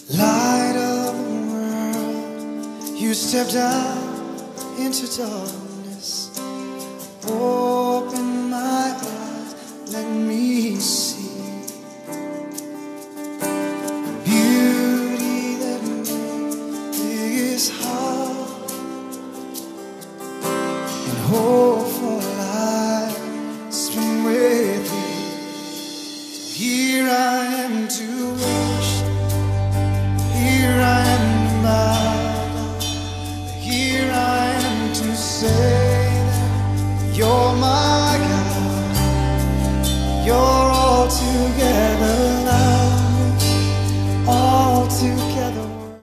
Light of the world, you stepped out into darkness. Open my eyes, let me see beauty that made this heart and hope for life spring with you. Here I am to worship. Here I am, my God. Here I am to say that you're my God. You're altogether lovely, altogether.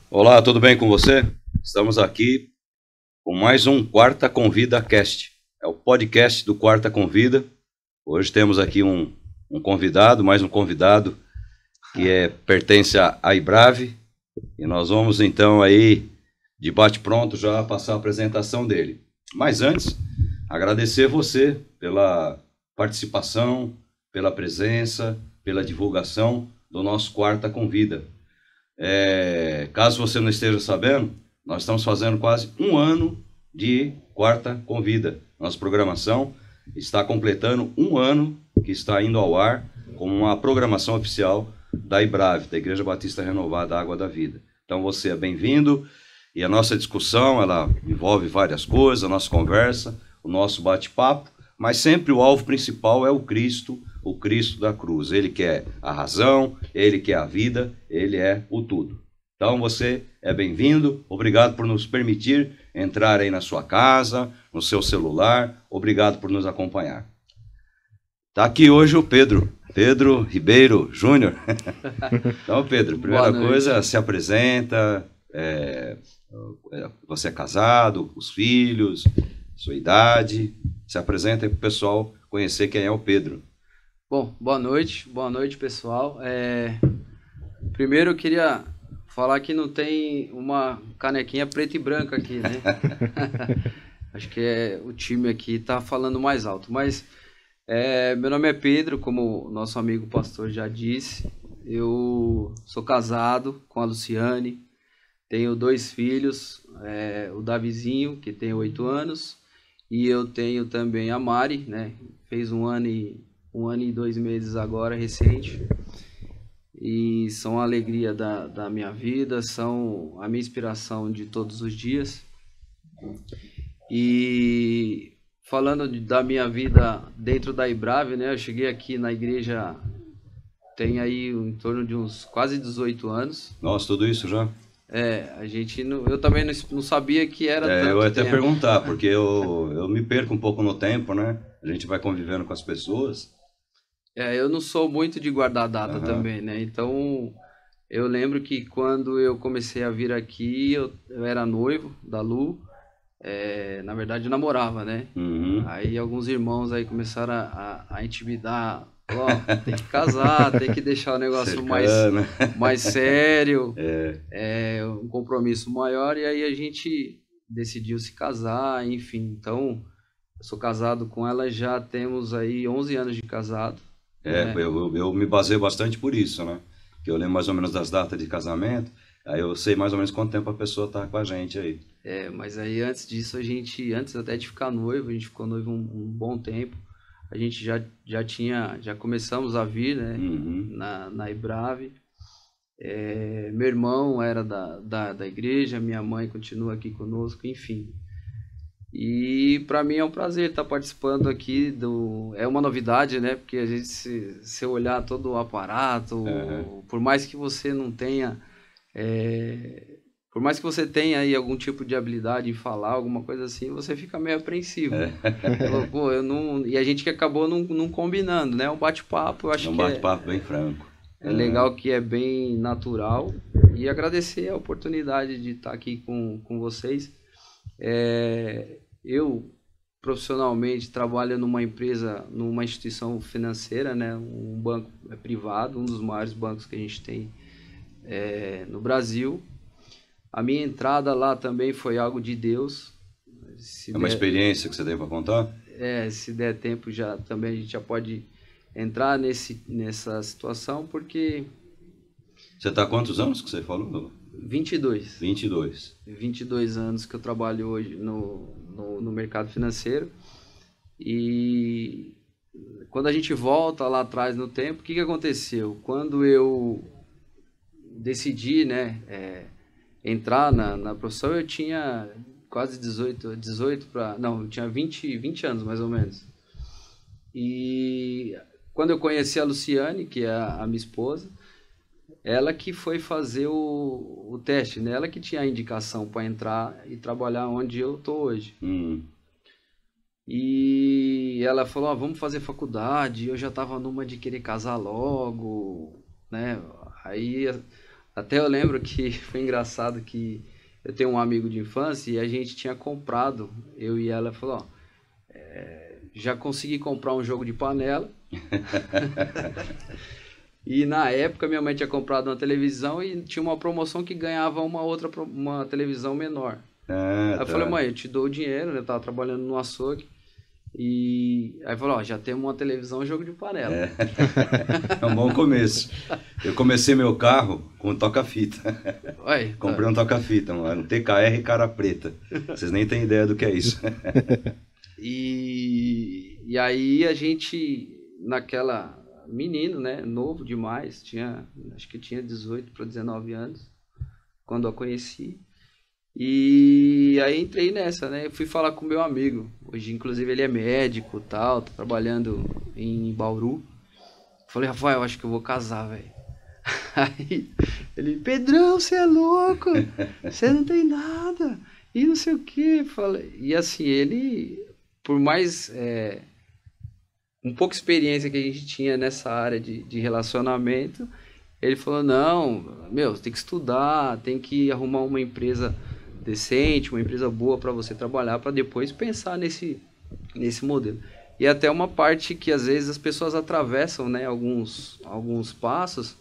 Olá, tudo bem com você? Estamos aqui com mais um Quarta Convida Cast. É o podcast do Quarta Convida. Hoje temos aqui um convidado, mais um convidado que pertence à Ibrave, e nós vamos então aí, de bate-pronto, já passar a apresentação dele. Mas antes, agradecer você pela participação, pela presença, pela divulgação do nosso Quarta Convida. Caso você não esteja sabendo, nós estamos fazendo quase um ano de Quarta Convida. Nossa programação está completando um ano que está indo ao ar como uma programação oficial da Ibrave, da Igreja Batista Renovada Água da Vida. Então você é bem-vindo, e a nossa discussão, ela envolve várias coisas, a nossa conversa, o nosso bate-papo, mas sempre o alvo principal é o Cristo da cruz. Ele que é a razão, ele que é a vida, ele é o tudo. Então você é bem-vindo, obrigado por nos permitir entrar aí na sua casa, no seu celular, obrigado por nos acompanhar. Está aqui hoje o Pedro Ribeiro Júnior. Então, Pedro, primeira coisa, se apresenta, você é casado, os filhos, sua idade, se apresenta aí para o pessoal conhecer quem é o Pedro. Bom, boa noite pessoal. Primeiro eu queria falar que não tem uma canequinha preta e branca aqui, né? Acho que o time aqui está falando mais alto, mas meu nome é Pedro, como o nosso amigo pastor já disse. Eu sou casado com a Luciane, tenho 2 filhos, o Davizinho, que tem 8 anos, e eu tenho também a Mari, né? Fez um ano e 2 meses agora, recente, e são a alegria da minha vida, são a minha inspiração de todos os dias. E falando da minha vida dentro da Ibrave, né? Eu cheguei aqui na igreja tem aí em torno de uns quase 18 anos. Nossa, tudo isso já? Eu também não sabia que era tanto eu ia até tempo. perguntar, porque eu me perco um pouco no tempo, né? A gente vai convivendo com as pessoas. Eu não sou muito de guardar data também, né? Então, eu lembro que quando eu comecei a vir aqui, eu era noivo da Lu. Na verdade, eu namorava, né? Uhum. Aí alguns irmãos aí começaram a intimidar. Tem que casar, tem que deixar o negócio mais sério, um compromisso maior, e aí a gente decidiu se casar, enfim. Então, eu sou casado com ela, já temos aí 11 anos de casado. Eu me baseio bastante por isso, né? Que eu lembro mais ou menos das datas de casamento, aí eu sei mais ou menos quanto tempo a pessoa tá com a gente aí. Mas aí antes disso, antes até de ficar noivo, a gente ficou noivo um bom tempo. A gente já começamos a vir, né? Uhum. na Ibrave. Meu irmão era da igreja, minha mãe continua aqui conosco, enfim. E para mim é um prazer estar participando aqui é uma novidade, né? Porque a gente, se olhar todo o aparato, por mais que você não tenha... Por mais que você tenha aí algum tipo de habilidade em falar, alguma coisa assim, você fica meio apreensivo. E a gente que acabou não combinando, né? Um bate-papo, eu acho que um bate-papo bem franco. É legal, que é bem natural. E agradecer a oportunidade de estar aqui com vocês. Eu, profissionalmente, trabalho numa empresa, numa instituição financeira, né? Um banco privado, um dos maiores bancos que a gente tem no Brasil. A minha entrada lá também foi algo de Deus. Uma experiência que você tem para contar? Se der tempo, também a gente já pode entrar nessa situação, porque Você está há quantos anos que você falou? 22. 22 anos que eu trabalho hoje no mercado financeiro. E quando a gente volta lá atrás no tempo, o que aconteceu? Quando eu decidi, né, entrar na profissão, eu tinha quase 18 para... Não, eu tinha 20 anos mais ou menos. E quando eu conheci a Luciane, que é a minha esposa, ela que foi fazer o teste, né? Ela que tinha a indicação para entrar e trabalhar onde eu tô hoje. E ela falou, vamos fazer faculdade. Eu já tava numa de querer casar logo, né? Aí até eu lembro que foi engraçado que eu tenho um amigo de infância e a gente tinha comprado, eu e ela, falou, já consegui comprar um jogo de panela. E na época minha mãe tinha comprado uma televisão e tinha uma promoção que ganhava uma televisão menor. Aí eu falei, mãe, eu te dou o dinheiro, né? Eu tava trabalhando no açougue. E aí falou, já temos uma televisão e um jogo de panela. É um bom começo. Eu comecei meu carro com toca-fita. Comprei um toca-fita, mano, um TKR cara preta. Vocês nem têm ideia do que é isso. E aí a gente, naquela... Menino, né? Novo demais. Acho que tinha 18 para 19 anos quando eu conheci. E aí entrei nessa, né? Eu fui falar com meu amigo. Hoje, inclusive, ele é médico e tal, tá trabalhando em Bauru. Falei, Rafael, acho que eu vou casar, velho. Aí ele, Pedrão, você é louco, você não tem nada, e não sei o que. E assim, ele, por mais um pouco de experiência que a gente tinha nessa área de relacionamento, ele falou, não, meu, você tem que estudar, tem que arrumar uma empresa decente, uma empresa boa para você trabalhar, para depois pensar nesse modelo. E até uma parte que às vezes as pessoas atravessam, né, alguns passos,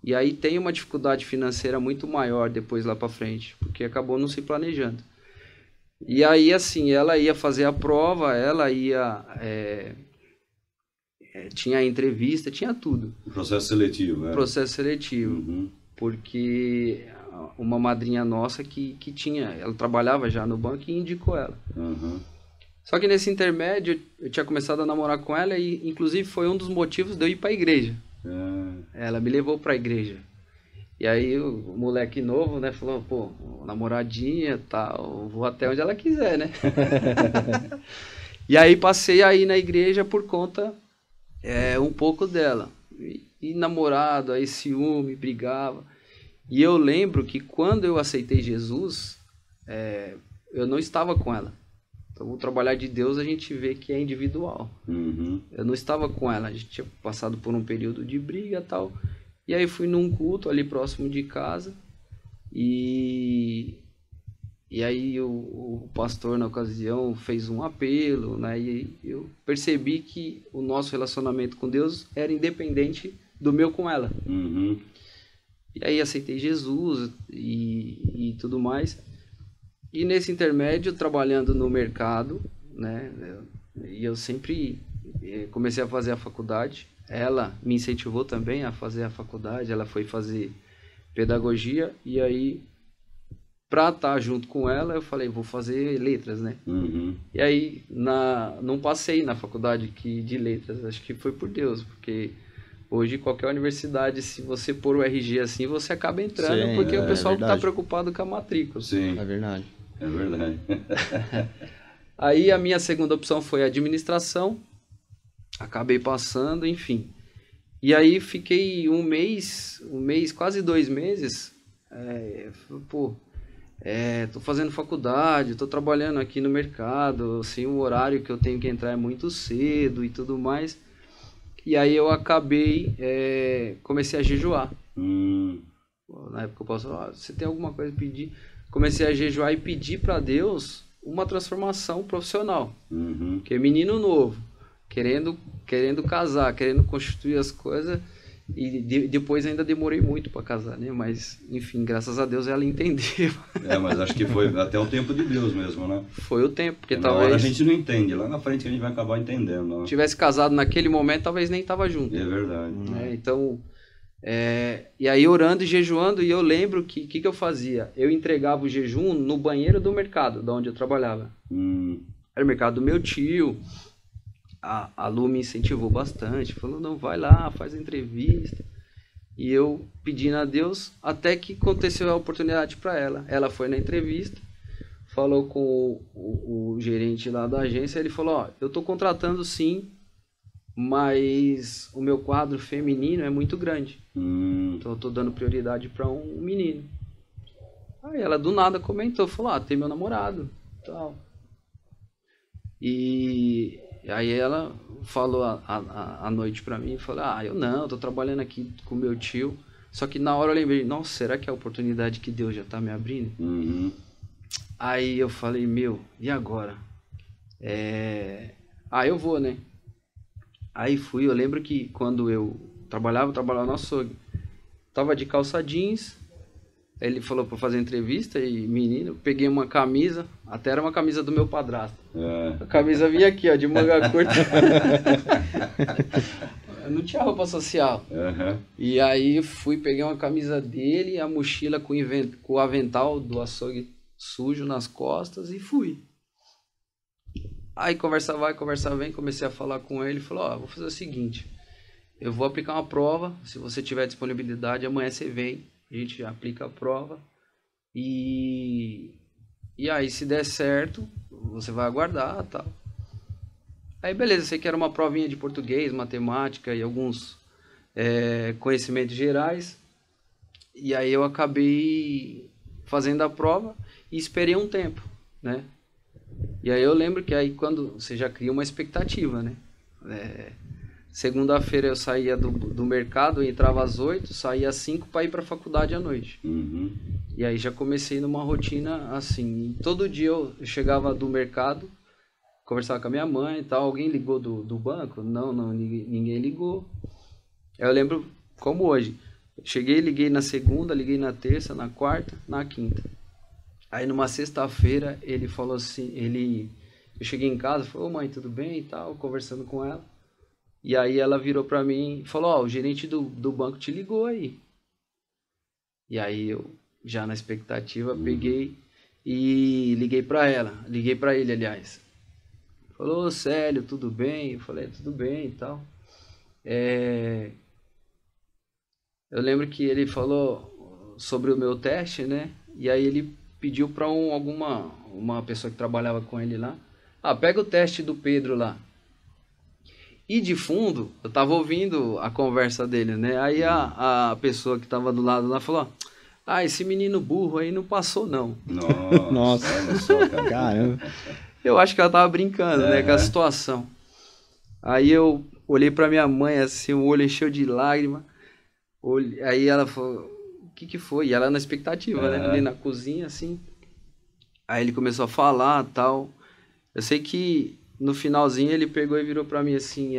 e aí tem uma dificuldade financeira muito maior depois lá para frente, porque acabou não se planejando. E aí, assim, ela ia fazer a prova, ela ia... tinha a entrevista, tinha tudo. Processo seletivo, né? Processo seletivo. Porque uma madrinha nossa que tinha, ela trabalhava já no banco e indicou ela. Só que nesse intermédio, eu tinha começado a namorar com ela e, inclusive, foi um dos motivos de eu ir para a igreja. Ela me levou para a igreja. E aí o moleque novo, né, falou, pô, namoradinha, tal, vou até onde ela quiser, né? E aí passei aí na igreja por conta um pouco dela. E namorado, aí ciúme, brigava. E eu lembro que quando eu aceitei Jesus, eu não estava com ela. Então, o trabalhar de Deus a gente vê que é individual. Eu não estava com ela, a gente tinha passado por um período de briga e tal. E aí fui num culto ali próximo de casa. E aí o pastor na ocasião fez um apelo, né? E eu percebi que o nosso relacionamento com Deus era independente do meu com ela. E aí aceitei Jesus e tudo mais. E nesse intermédio, trabalhando no mercado, né? E eu sempre comecei a fazer a faculdade. Ela me incentivou também a fazer a faculdade. Ela foi fazer pedagogia. E aí, para estar junto com ela, eu falei, vou fazer letras, né? E aí, não passei na faculdade de letras. Acho que foi por Deus, porque... Hoje, qualquer universidade, se você pôr o RG assim, você acaba entrando, sim, porque o pessoal está preocupado com a matrícula. Sim, é verdade. É verdade. Aí a minha segunda opção foi administração, acabei passando, enfim. E aí fiquei um mês, quase 2 meses, tô fazendo faculdade, tô trabalhando aqui no mercado, assim, o horário que eu tenho que entrar é muito cedo e tudo mais. E aí eu acabei, comecei a jejuar. Na época eu posso falar, você tem alguma coisa a pedir? Comecei a jejuar e pedir para Deus uma transformação profissional. Porque menino novo, querendo casar, querendo constituir as coisas, e depois ainda demorei muito para casar, né? Mas, enfim, graças a Deus ela entendeu. Mas acho que foi até o tempo de Deus mesmo, né? Foi o tempo, porque talvez... Na hora a gente não entende, lá na frente que a gente vai acabar entendendo. Né? Tivesse casado naquele momento, talvez nem tava junto. É verdade. Então, E aí orando e jejuando, e eu lembro que eu fazia? Eu entregava o jejum no banheiro do mercado, da onde eu trabalhava. Era o mercado do meu tio. A Lu me incentivou bastante, falou, não, vai lá, faz a entrevista. E eu pedindo a Deus, até que aconteceu a oportunidade para ela. Ela foi na entrevista, falou com o gerente lá da agência, ele falou, ó, eu tô contratando sim, mas o meu quadro feminino é muito grande. Então eu tô dando prioridade para um menino. Aí ela do nada comentou, falou, tem meu namorado, tal. E aí ela falou à noite pra mim, falou, eu tô trabalhando aqui com meu tio. Só que na hora eu lembrei, nossa, será que é a oportunidade que Deus já tá me abrindo? Aí eu falei, e agora? Eu vou, né? Aí fui, eu lembro que quando eu trabalhava no açougue. Tava de calça jeans, ele falou pra fazer entrevista e menino, peguei uma camisa, até era uma camisa do meu padrasto. A camisa vinha aqui, ó, de manga curta. Não tinha roupa social. E aí peguei uma camisa dele, a mochila com o avental do açougue sujo nas costas e fui. Aí conversa vai, conversa vem, comecei a falar com ele, falou, vou fazer o seguinte, eu vou aplicar uma prova, se você tiver disponibilidade, amanhã você vem, a gente aplica a prova e aí se der certo, você vai aguardar, tal. Aí beleza, sei que era uma provinha de português, matemática e alguns conhecimentos gerais. E aí eu acabei fazendo a prova e esperei um tempo, né? E aí eu lembro que aí quando você já cria uma expectativa, né? Segunda-feira eu saía do mercado, eu entrava às 8, saía às 5 para ir para a faculdade à noite. E aí já comecei numa rotina assim. E todo dia eu chegava do mercado, conversava com a minha mãe e tal. Alguém ligou do banco? Não, ninguém ligou. Eu lembro como hoje. Cheguei, liguei na segunda, liguei na terça, na quarta, na quinta. Aí numa sexta-feira ele falou assim, eu cheguei em casa, falou, mãe, tudo bem e tal, conversando com ela. E aí ela virou pra mim e falou, o gerente do banco te ligou aí. E aí eu, já na expectativa, peguei e liguei pra ele, aliás. Falou, Célio, tudo bem? Eu falei, tudo bem e tal. Eu lembro que ele falou sobre o meu teste, né? E aí ele pediu pra uma pessoa que trabalhava com ele lá, pega o teste do Pedro lá. E de fundo, eu tava ouvindo a conversa dele, né? Aí a pessoa que tava do lado lá falou, esse menino burro aí não passou não. Nossa, olha só, cara. Caramba. Eu acho que ela tava brincando, né, com a situação. Aí eu olhei pra minha mãe assim, o olho encheu de lágrima. Aí ela falou, o que foi? E ela na expectativa, né? Ali na cozinha, assim. Aí ele começou a falar e tal. Eu sei que no finalzinho ele pegou e virou pra mim assim,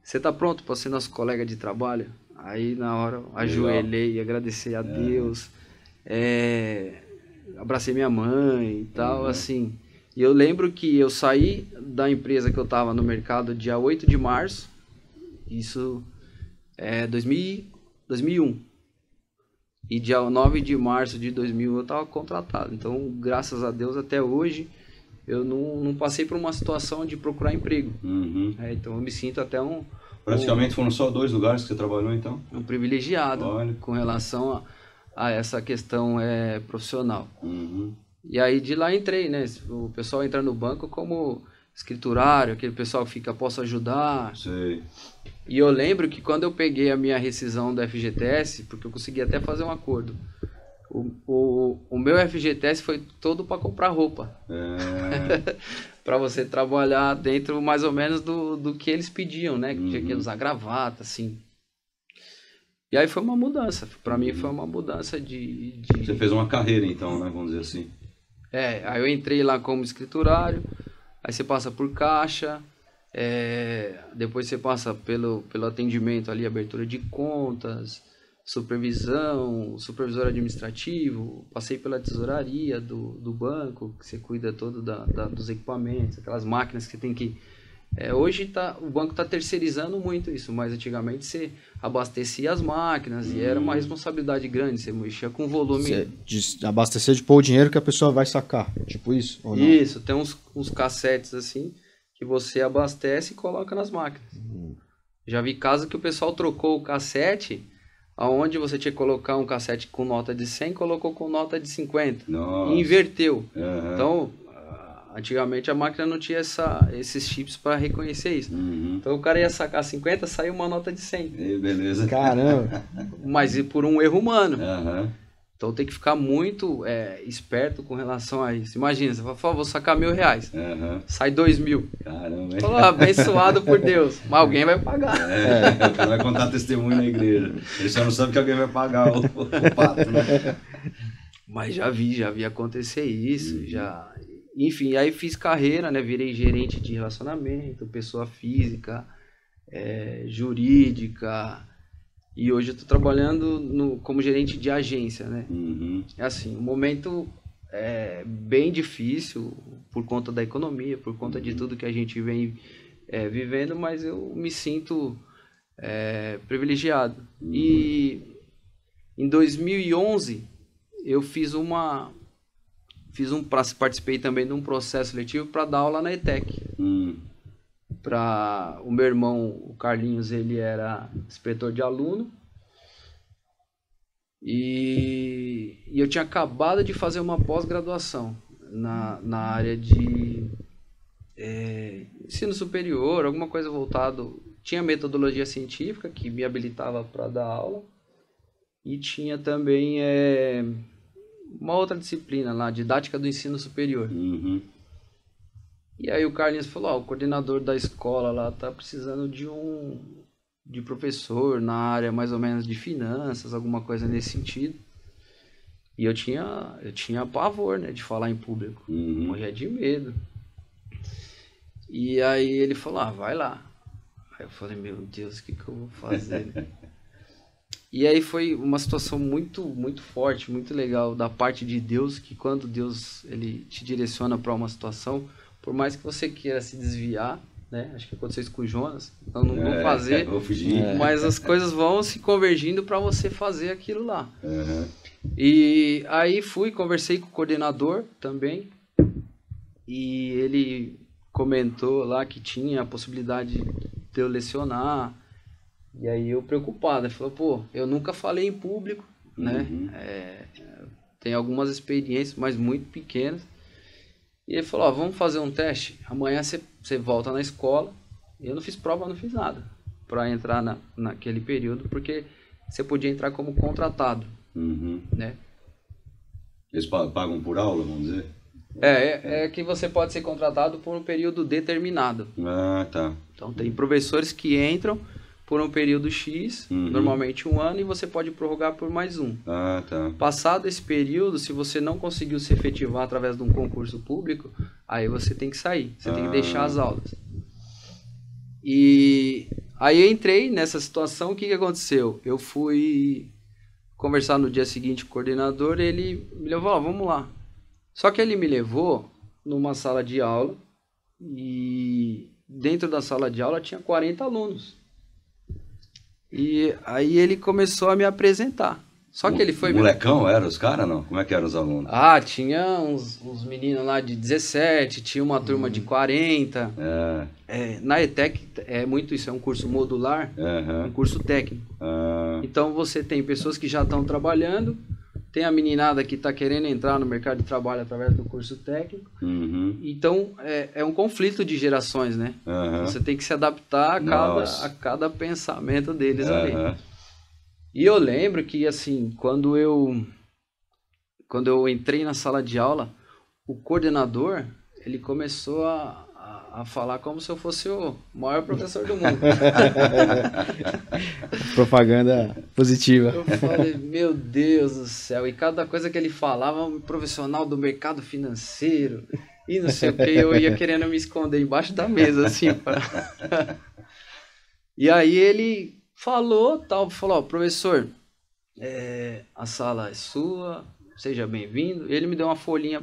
você tá pronto pra ser nosso colega de trabalho? Aí na hora eu ajoelhei, agradeci a Deus, abracei minha mãe e tal, assim. E eu lembro que eu saí da empresa que eu tava no mercado dia 8 de março, isso é 2001. E dia 9 de março de 2000 eu tava contratado. Então, graças a Deus, até hoje, eu não passei por uma situação de procurar emprego. Então eu me sinto até Praticamente foram só 2 lugares que você trabalhou, então? Um privilegiado. Olha. Com relação a essa questão profissional. E aí de lá entrei, né? O pessoal entra no banco como escriturário, aquele pessoal que fica, posso ajudar. Sei. E eu lembro que quando eu peguei a minha rescisão do FGTS, porque eu consegui até fazer um acordo, o meu FGTS foi todo para comprar roupa. Para você trabalhar dentro mais ou menos do que eles pediam, né? Que tinha que usar gravata, assim. E aí foi uma mudança. Para mim foi uma mudança de... Você fez uma carreira então, né? Vamos dizer assim. Aí eu entrei lá como escriturário, aí você passa por caixa, depois você passa pelo atendimento ali, abertura de contas, supervisor administrativo, passei pela tesouraria do banco, que você cuida todo dos equipamentos, aquelas máquinas que você tem que Hoje o banco está terceirizando muito isso, mas antigamente você abastecia as máquinas e era uma responsabilidade grande, você mexia com volume. Abastecer de pôr o dinheiro que a pessoa vai sacar, tipo isso? Ou não? Isso, tem uns cassetes assim que você abastece e coloca nas máquinas. Já vi casos que o pessoal trocou o cassete, aonde você tinha que colocar um cassete com nota de 100, colocou com nota de 50. Nossa. E inverteu. Uhum. Então, antigamente a máquina não tinha esses chips para reconhecer isso. Uhum. Então o cara ia sacar 50, saiu uma nota de 100. Beleza. Caramba. Mas por um erro humano. Uhum. Então tem que ficar muito esperto com relação a isso. Imagina, você fala, vou sacar R$1.000. Uhum. Sai 2.000. Caramba, hein? Falou, abençoado por Deus. Mas alguém vai pagar. O cara vai contar testemunho na igreja. Ele só não sabe que alguém vai pagar o pato, né? Mas já vi acontecer isso. Já... Enfim, aí fiz carreira, né? Virei gerente de relacionamento, pessoa física, jurídica. E hoje eu estou trabalhando como gerente de agência, né? Uhum. É assim, um momento bem difícil por conta da economia, por conta de tudo que a gente vem vivendo, mas eu me sinto privilegiado. E em 2011 eu participei também de um processo seletivo para dar aula na ETEC. Para o meu irmão, o Carlinhos, ele era inspetor de aluno e eu tinha acabado de fazer uma pós-graduação na área de ensino superior, alguma coisa voltado. Tinha metodologia científica que me habilitava para dar aula e tinha também uma outra disciplina lá, didática do ensino superior. Uhum. E aí o Carlinhos falou, o coordenador da escola lá tá precisando de professor na área mais ou menos de finanças, alguma coisa nesse sentido. E eu tinha pavor, né, de falar em público. Morria de medo. E aí ele falou, vai lá. Aí eu falei, meu Deus, o que eu vou fazer? E aí foi uma situação muito, muito forte, muito legal da parte de Deus, que quando Deus ele te direciona para uma situação, por mais que você queira se desviar, né? Acho que aconteceu isso com o Jonas, então não vou fazer, vou fugir. Mas as coisas vão se convergindo para você fazer aquilo lá. Uhum. E aí conversei com o coordenador também, e ele comentou lá que tinha a possibilidade de eu lecionar, e aí eu preocupado, ele falou, eu nunca falei em público, né? Tem algumas experiências, mas muito pequenas. E ele falou, vamos fazer um teste, amanhã você volta na escola. E eu não fiz prova, não fiz nada para entrar naquele período, porque você podia entrar como contratado, né? Eles pagam por aula, vamos dizer? É que você pode ser contratado por um período determinado. Ah, tá. Então tem professores que entram por um período X, normalmente 1 ano, e você pode prorrogar por mais 1. Ah, tá. Passado esse período, se você não conseguiu se efetivar através de um concurso público, aí você tem que sair, você tem que deixar as aulas. E aí eu entrei nessa situação, o que aconteceu? Eu fui conversar no dia seguinte com o coordenador, ele me levou, vamos lá. Só que ele me levou numa sala de aula, e dentro da sala de aula tinha 40 alunos. E aí ele começou a me apresentar. Só que ele foi... Molecão eram os caras, não? Como é que eram os alunos? Tinha uns meninos lá de 17, tinha uma turma de 40. Na ETEC é muito isso, é um curso modular, um curso técnico. Então você tem pessoas que já estão trabalhando, tem a meninada que está querendo entrar no mercado de trabalho através do curso técnico. Então é um conflito de gerações, né? Você tem que se adaptar a cada pensamento deles ali. E eu lembro que, assim, quando eu entrei na sala de aula, o coordenador, ele começou a falar como se eu fosse o maior professor do mundo. Propaganda positiva. Eu falei, meu Deus do céu, e cada coisa que ele falava, um profissional do mercado financeiro, e não sei o que, eu ia querendo me esconder embaixo da mesa, assim. E aí ele... falou, professor, a sala é sua, seja bem-vindo. Ele me deu uma folhinha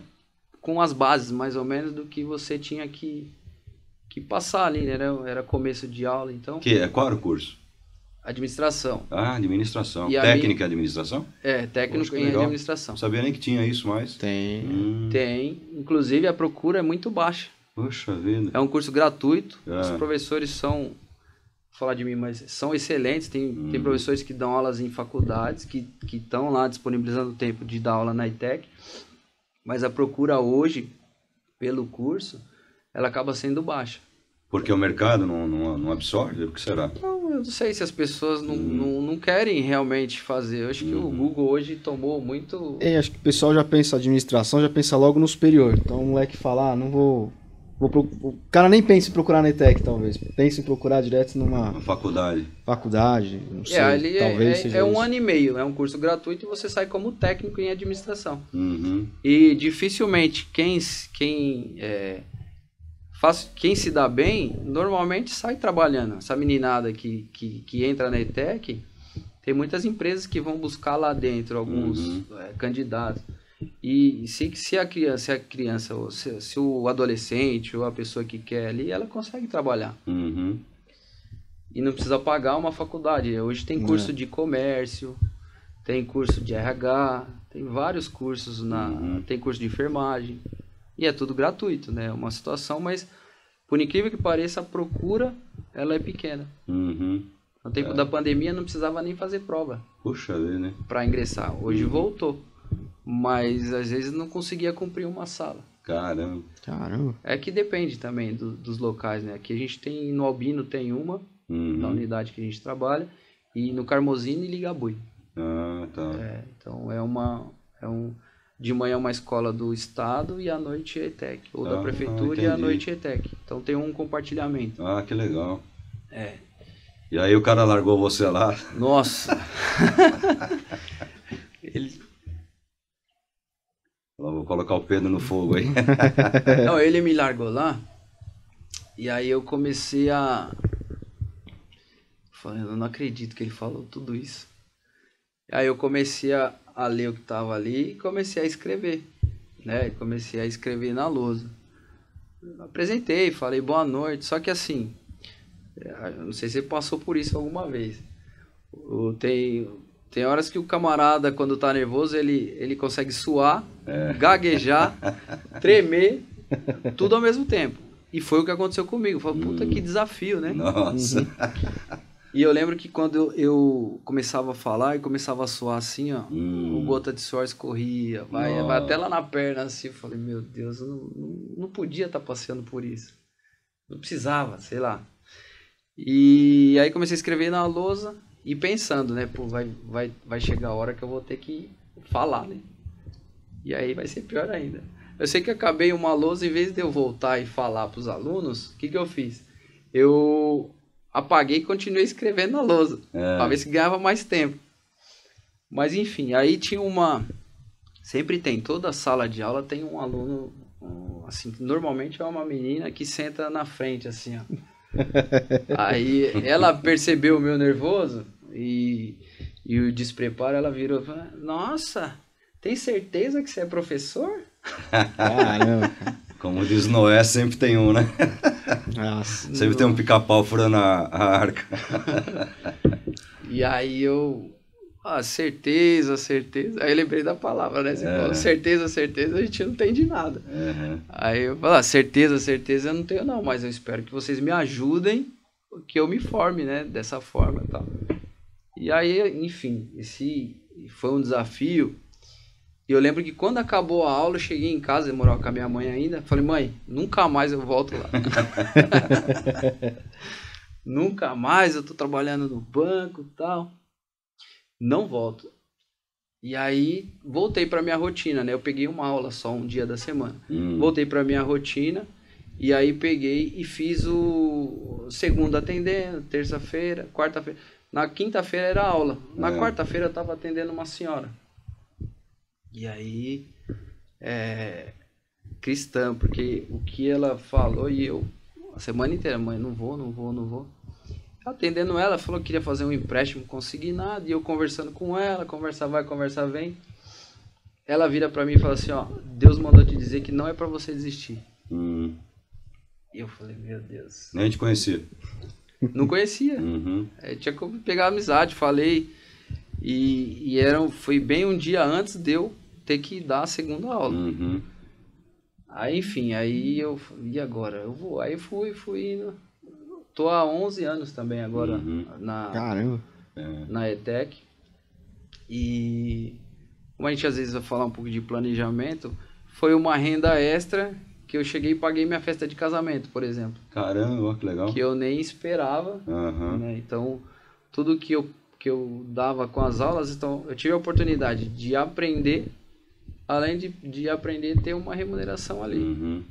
com as bases, mais ou menos, do que você tinha que que passar ali, né? Era começo de aula, então... Qual era o curso? Administração. Ah, administração. E Técnica em administração? Técnico Poxa, que em legal. administração. Não sabia nem que tinha isso mais. Tem. Tem. Inclusive, a procura é muito baixa. Poxa vida. É um curso gratuito. Ah. Os professores são, vou falar de mim, mas são excelentes. Tem professores que dão aulas em faculdades, que estão lá disponibilizando o tempo de dar aula na ETEC. Mas a procura hoje, pelo curso, ela acaba sendo baixa. Porque o mercado não absorve? O que será? Eu não sei se as pessoas não querem realmente fazer. Eu acho que o Google hoje tomou muito... Acho que o pessoal já pensa administração, já pensa logo no superior. Então o moleque fala, não vou... O cara nem pensa em procurar na ETEC, talvez. Pensa em procurar direto numa Na faculdade. faculdade, não sei. Ali talvez seja é um isso. ano e meio. É um curso gratuito e você sai como técnico em administração. Uhum. E dificilmente quem se dá bem, normalmente sai trabalhando. Essa meninada que entra na ETEC, tem muitas empresas que vão buscar lá dentro alguns candidatos. E se a criança, ou se o adolescente ou a pessoa que quer ali, ela consegue trabalhar. Uhum. E não precisa pagar uma faculdade. Hoje tem curso de comércio, tem curso de RH, tem vários cursos, tem curso de enfermagem. E é tudo gratuito, né? É uma situação, mas por incrível que pareça, a procura ela é pequena. Uhum. No tempo da pandemia não precisava nem fazer prova Puxa vida, né? para ingressar. Hoje voltou. Mas às vezes não conseguia cumprir uma sala. Caramba. Caramba. É que depende também dos locais, né? Aqui a gente tem, no Albino tem uma, na unidade que a gente trabalha, e no Carmozini e Ligabui. Ah, tá. Então de manhã é uma escola do estado e à noite é ETEC, ou da prefeitura e à entendi. noite é ETEC. Então tem um compartilhamento. Ah, que legal. E aí o cara largou você lá? Nossa! Ele Vou colocar o Pedro no fogo aí. Não, ele me largou lá, e aí eu comecei a... Eu não acredito que ele falou tudo isso. Aí eu comecei a ler o que estava ali e comecei a escrever, né? Comecei a escrever na lousa. Apresentei, falei boa noite, só que assim, eu não sei se você passou por isso alguma vez. Tem horas que o camarada, quando tá nervoso, ele consegue suar, gaguejar, tremer, tudo ao mesmo tempo. E foi o que aconteceu comigo. Eu falei, puta, que desafio, né? Nossa. E eu lembro que quando eu começava a falar e começava a suar assim, ó, o gota de suor escorria, vai até lá na perna assim. Eu falei, meu Deus, eu não podia estar passando por isso. Não precisava, sei lá. E aí comecei a escrever na lousa e pensando, né, pô, vai chegar a hora que eu vou ter que falar, né? E aí vai ser pior ainda. Eu sei que acabei uma lousa, em vez de eu voltar e falar para os alunos, o que eu fiz? Eu apaguei e continuei escrevendo na lousa, para ver se ganhava mais tempo. Mas enfim, aí tinha sempre tem, toda sala de aula tem um aluno, assim, que normalmente é uma menina que senta na frente, assim, ó. Aí ela percebeu o meu nervoso e o despreparo, ela virou e falou, nossa, tem certeza que você é professor? Caramba. Como diz Noé, sempre tem um, né? Nossa. Sempre tem um pica-pau furando a arca. E aí eu... certeza. Aí eu lembrei da palavra, né? Você falou, certeza, a gente não tem de nada. Aí eu falei, certeza eu não tenho não, mas eu espero que vocês me ajudem, que eu me forme, né? Dessa forma e tal. E aí, enfim, esse foi um desafio. E eu lembro que quando acabou a aula, eu cheguei em casa, eu morava com a minha mãe ainda, falei, mãe, nunca mais eu volto lá. Nunca mais, eu tô trabalhando no banco e tal. Não volto. E aí, voltei pra minha rotina, né? Eu peguei uma aula só um dia da semana. Voltei pra minha rotina, e aí peguei e fiz o segunda atendendo, terça-feira, quarta-feira. Na quinta-feira era aula. Na quarta-feira eu tava atendendo uma senhora. E aí, cristã, porque o que ela falou e eu, a semana inteira, mãe, não vou. Atendendo ela, falou que queria fazer um empréstimo consignado, e eu conversando com ela, conversa vai, conversa vem. Ela vira pra mim e fala assim, ó, Deus mandou te dizer que não é pra você desistir. E eu falei, meu Deus. Nem te conhecia. Não conhecia. Uhum. Tinha que pegar amizade, falei. Foi bem um dia antes de eu ter que dar a segunda aula. Uhum. Aí, enfim, aí eu falei, e agora? Eu vou. Aí fui indo. Tô há 11 anos também agora Uhum. Caramba. na ETEC. E como a gente às vezes vai falar um pouco de planejamento, foi uma renda extra que eu cheguei e paguei minha festa de casamento, por exemplo. Caramba, ó, que legal. Que eu nem esperava, Uhum. né? Então, tudo que eu dava com as aulas, então eu tive a oportunidade de aprender, além de aprender ter uma remuneração ali. Uhum.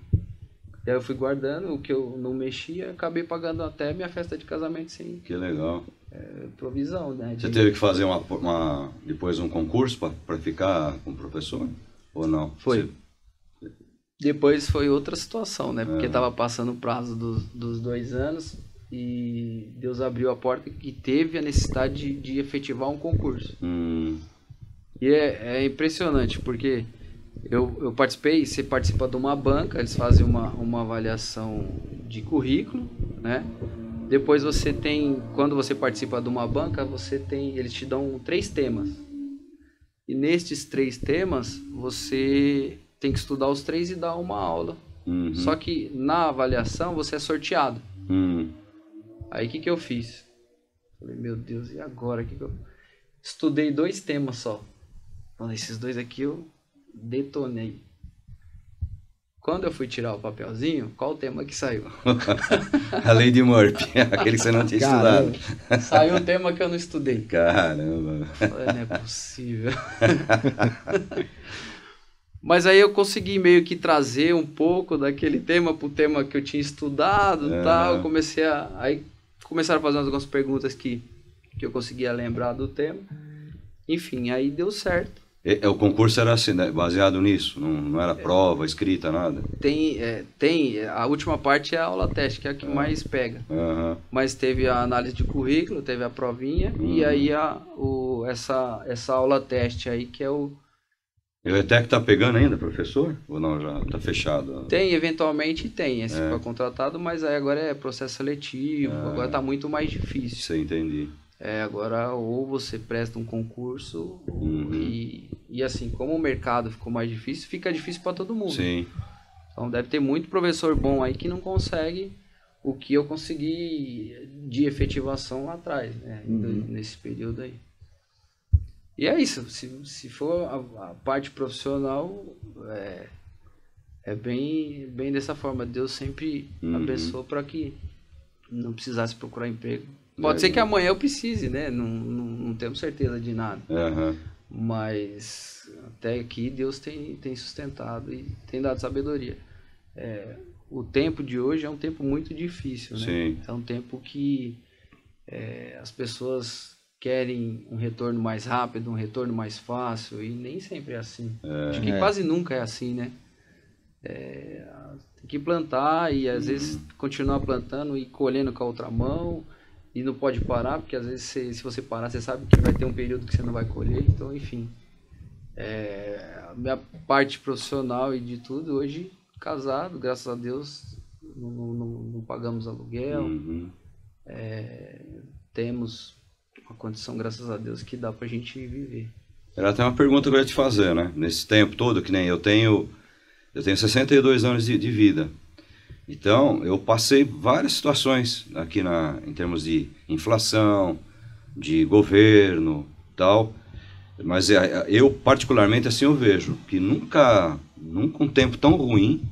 E aí eu fui guardando o que eu não mexia, acabei pagando até minha festa de casamento sem Que legal. provisão, né? Você teve que fazer depois um concurso para ficar com o professor? Ou não? Foi. Depois foi outra situação, né? Porque É. tava passando o prazo dos 2 anos e Deus abriu a porta e teve a necessidade de efetivar um concurso. E é impressionante, porque eu participei, você participa de uma banca, eles fazem uma avaliação de currículo, né? Depois você tem, quando você participa de uma banca, eles te dão 3 temas. E nestes 3 temas, você tem que estudar os 3 e dar uma aula. Uhum. Só que na avaliação você é sorteado. Aí o que eu fiz? Falei, meu Deus, e agora? Estudei 2 temas só. Falei, esses 2 aqui eu detonei. Quando eu fui tirar o papelzinho, qual o tema que saiu? A lei de Murphy, aquele que você não tinha Caramba. estudado. Saiu um tema que eu não estudei. Caramba. Falei, não é possível. Mas aí eu consegui meio que trazer um pouco daquele tema pro tema que eu tinha estudado e tal. Eu aí começaram a fazer algumas perguntas que eu conseguia lembrar do tema. Enfim, aí deu certo. O concurso era assim, né? Baseado nisso? Não era prova, escrita, nada? Tem, a última parte é a aula teste, que é a que mais pega. Uhum. Mas teve a análise de currículo, teve a provinha e aí essa aula teste aí que é o... E o ETEC tá pegando ainda, professor? Ou não, já tá fechado? Eventualmente tem, esse foi contratado, mas aí agora é processo seletivo, agora tá muito mais difícil. Isso eu entendi. Agora ou você presta um concurso e assim, como o mercado ficou mais difícil, fica difícil para todo mundo. Sim. Então deve ter muito professor bom aí que não consegue o que eu consegui de efetivação lá atrás, né? Nesse período aí. E é isso, se for a parte profissional, é bem dessa forma. Deus sempre abençoou para que não precisasse procurar emprego. Pode ser que amanhã eu precise, né? Não temos certeza de nada. Uhum. Mas até aqui Deus tem sustentado e tem dado sabedoria. O tempo de hoje é um tempo muito difícil, né? Sim. É um tempo que as pessoas querem um retorno mais rápido, um retorno mais fácil, e nem sempre é assim. Acho que quase nunca é assim, né? Tem que plantar e às vezes continuar plantando e colhendo com a outra mão, e não pode parar, porque às vezes se você parar, você sabe que vai ter um período que você não vai colher. Então, enfim, a minha parte profissional e de tudo, hoje casado, graças a Deus, não pagamos aluguel, temos uma condição, graças a Deus, que dá pra gente viver. Era até uma pergunta que eu ia te fazer, né? Nesse tempo todo, que nem eu tenho 62 anos de vida. Então, eu passei várias situações aqui em termos de inflação, de governo, tal. Mas eu, particularmente, assim, eu vejo que nunca um tempo tão ruim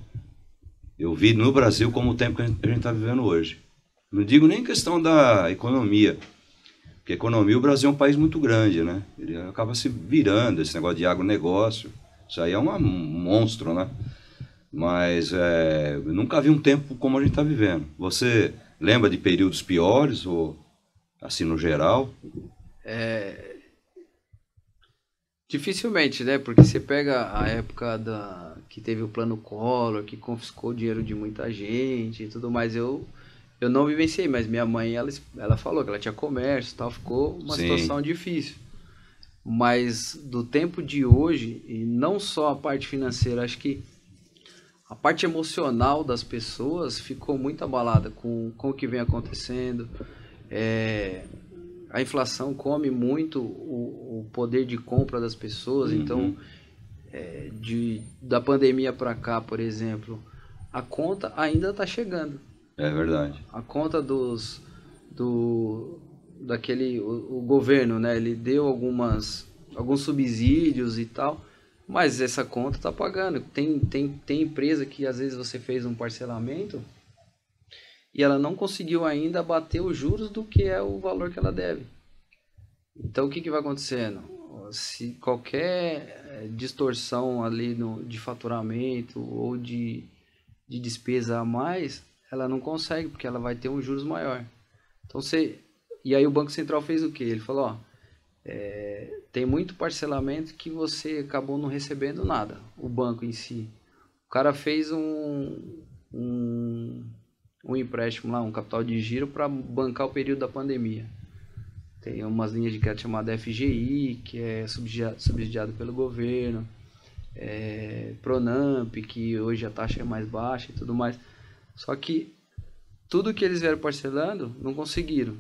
eu vi no Brasil como o tempo que a gente está vivendo hoje. Não digo nem questão da economia, porque a economia, o Brasil é um país muito grande, né? Ele acaba se virando, esse negócio de agronegócio. Isso aí é um monstro, né? Mas eu nunca vi um tempo como a gente está vivendo. Você lembra de períodos piores, ou assim no geral? Dificilmente, né? Porque você pega a época que teve o plano Collor, que confiscou o dinheiro de muita gente e tudo mais. Eu não vivenciei, mas minha mãe, ela falou que ela tinha comércio e tal, ficou uma situação difícil. Mas do tempo de hoje, e não só a parte financeira, acho que a parte emocional das pessoas ficou muito abalada com o que vem acontecendo. A inflação come muito o poder de compra das pessoas, então da pandemia para cá, por exemplo, a conta ainda está chegando. É verdade. A conta o governo, né? Ele deu alguns subsídios e tal, mas essa conta está pagando. Tem empresa que às vezes você fez um parcelamento e ela não conseguiu ainda bater os juros do que é o valor que ela deve. Então o que vai acontecendo? Se qualquer distorção ali de faturamento ou de despesa a mais, ela não consegue, porque ela vai ter um juros maior. Então e aí o Banco Central fez o quê? Ele falou, tem muito parcelamento que você acabou não recebendo nada, o banco em si. O cara fez um empréstimo lá, um capital de giro para bancar o período da pandemia. Tem umas linhas de crédito chamada FGI, que é subsidiado pelo governo, Pronamp, que hoje a taxa é mais baixa e tudo mais. Só que tudo que eles vieram parcelando, não conseguiram.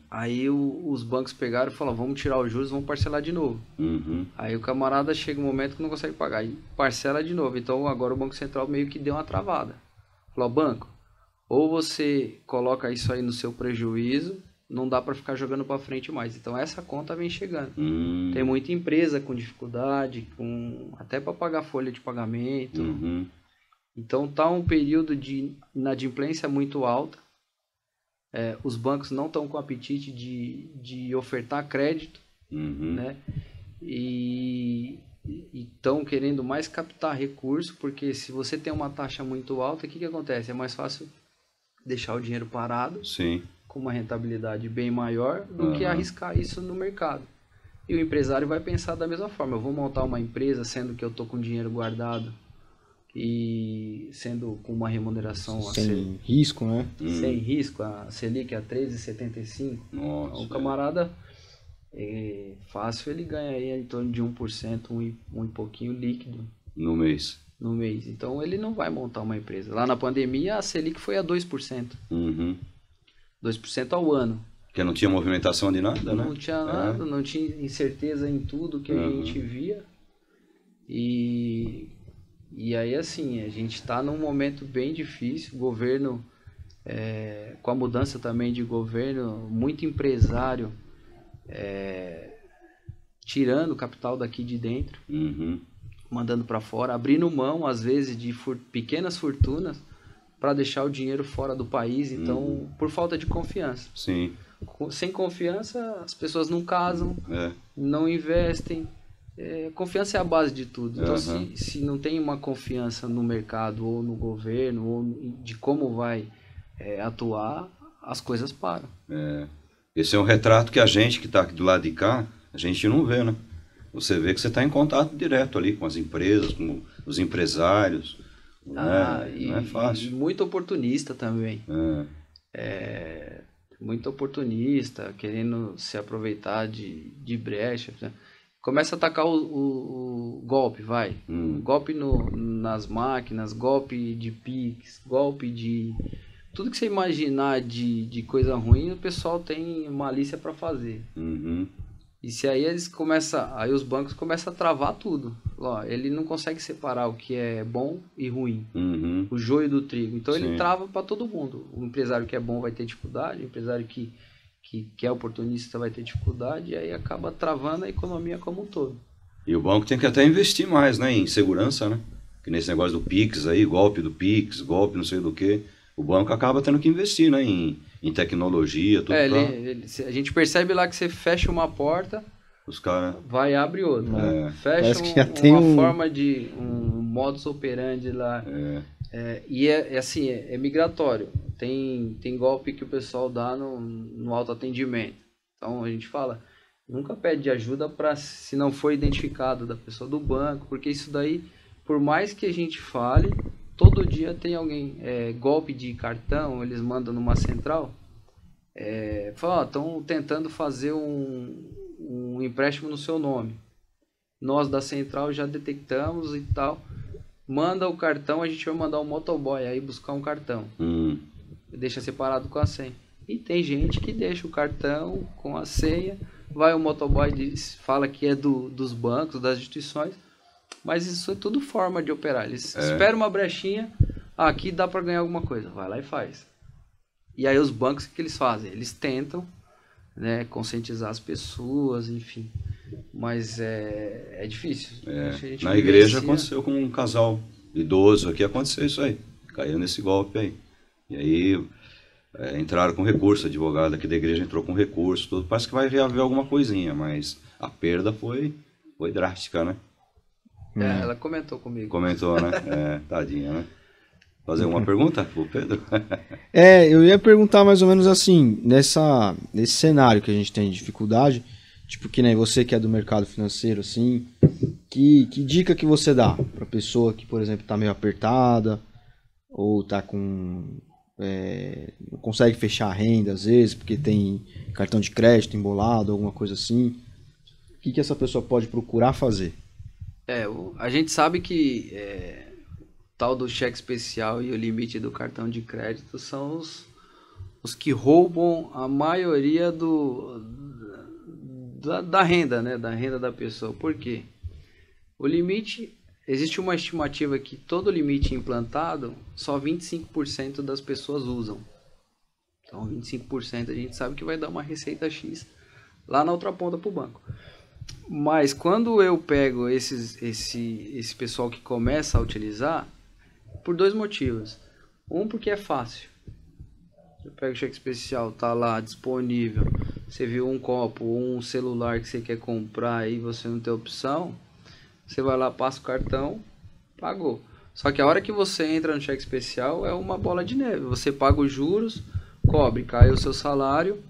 Aí os bancos pegaram e falaram, vamos tirar os juros, vamos parcelar de novo. Aí o camarada chega um momento que não consegue pagar e parcela de novo. Então agora o Banco Central meio que deu uma travada. Falou, banco, ou você coloca isso aí no seu prejuízo, não dá para ficar jogando para frente mais. Então essa conta vem chegando. Tem muita empresa com dificuldade, até para pagar folha de pagamento. Então tá um período de inadimplência muito alta. Os bancos não estão com apetite de ofertar crédito, né? E estão querendo mais captar recurso, porque se você tem uma taxa muito alta, o que acontece? É mais fácil deixar o dinheiro parado, Sim. com uma rentabilidade bem maior, do que arriscar isso no mercado. E o empresário vai pensar da mesma forma, eu vou montar uma empresa sendo que eu estou com dinheiro guardado e sendo com uma remuneração sem risco, né? Sem risco, a Selic a 13,75. Nossa, o camarada fácil, ele ganha aí em torno de 1%, um e pouquinho líquido no mês. Então ele não vai montar uma empresa. Lá na pandemia a Selic foi a 2%. 2% ao ano. Porque não tinha movimentação de nada, né? Não tinha nada, não tinha incerteza em tudo que a gente via. E aí, assim, a gente está num momento bem difícil. O governo, com a mudança também de governo, muito empresário tirando o capital daqui de dentro, mandando para fora, abrindo mão, às vezes, de pequenas fortunas para deixar o dinheiro fora do país. Então, por falta de confiança. Sim. Sem confiança, as pessoas não casam, não investem. Confiança é a base de tudo. Então, se não tem uma confiança no mercado ou no governo ou de como vai atuar, as coisas param. Esse é um retrato que a gente que está aqui do lado de cá, a gente não vê, né? Você vê que você está em contato direto ali com as empresas, com os empresários. Não é fácil. E muito oportunista também. Muito oportunista, querendo se aproveitar de brecha. Começa a atacar o golpe, vai. Golpe nas máquinas, golpe de Pix, golpe de... Tudo que você imaginar de coisa ruim, o pessoal tem malícia para fazer. E se aí aí os bancos começam a travar tudo. Ele não consegue separar o que é bom e ruim, o joio do trigo. Então ele trava para todo mundo. O empresário que é bom vai ter dificuldade, o empresário que é oportunista vai ter dificuldade, e aí acaba travando a economia como um todo. E o banco tem que até investir mais, né, em segurança, né? Que nesse negócio do Pix aí, golpe do Pix, golpe não sei do que. O banco acaba tendo que investir, né, em tecnologia, tudo. A gente percebe lá que você fecha uma porta, os cara... vai abre outra. Fecha uma forma de um modus operandi lá. E assim, é migratório. Tem golpe que o pessoal dá no autoatendimento. Então a gente fala, nunca pede ajuda se não for identificado da pessoa do banco, porque isso daí, por mais que a gente fale, todo dia tem alguém, golpe de cartão, eles mandam numa central, falam, estão tentando fazer um empréstimo no seu nome. Nós da central já detectamos e tal. manda o cartão, a gente vai mandar um motoboy aí buscar um cartão. Deixa separado com a senha. E tem gente que deixa o cartão com a senha, vai o motoboy fala que é dos bancos, das instituições, mas isso é tudo forma de operar. Eles esperam uma brechinha, aqui dá para ganhar alguma coisa, vai lá e faz. E aí os bancos, o que eles fazem? Eles tentam, né, conscientizar as pessoas, enfim, mas é difícil. Na igreja aconteceu com um casal idoso aqui, aconteceu isso aí, caiu nesse golpe aí. E aí entraram com recurso, a advogada aqui da igreja entrou com recurso, tudo. Parece que vai reaver alguma coisinha, mas a perda foi drástica, né? Ela comentou comigo. Comentou, né? Tadinha, né? Fazer uma pergunta pro Pedro? Eu ia perguntar mais ou menos assim, nesse cenário que a gente tem de dificuldade, tipo que nem você que é do mercado financeiro, assim, que dica que você dá pra pessoa que, por exemplo, tá meio apertada, ou tá com... não consegue fechar a renda às vezes, porque tem cartão de crédito embolado, alguma coisa assim. O que essa pessoa pode procurar fazer? A gente sabe que tal do cheque especial e o limite do cartão de crédito são os que roubam a maioria da renda, né? Da renda da pessoa. Por quê? O limite, existe uma estimativa que todo limite implantado, só 25% das pessoas usam. Então 25% a gente sabe que vai dar uma receita X lá na outra ponta para o banco. Mas quando eu pego esse pessoal que começa a utilizar, por dois motivos. Porque é fácil. Eu pego o cheque especial, tá lá disponível. Você viu um copo ou um celular que você quer comprar e você não tem opção, você vai lá, passa o cartão, pagou. Só que a hora que você entra no cheque especial é uma bola de neve. Você paga os juros, cobre, cai o seu salário,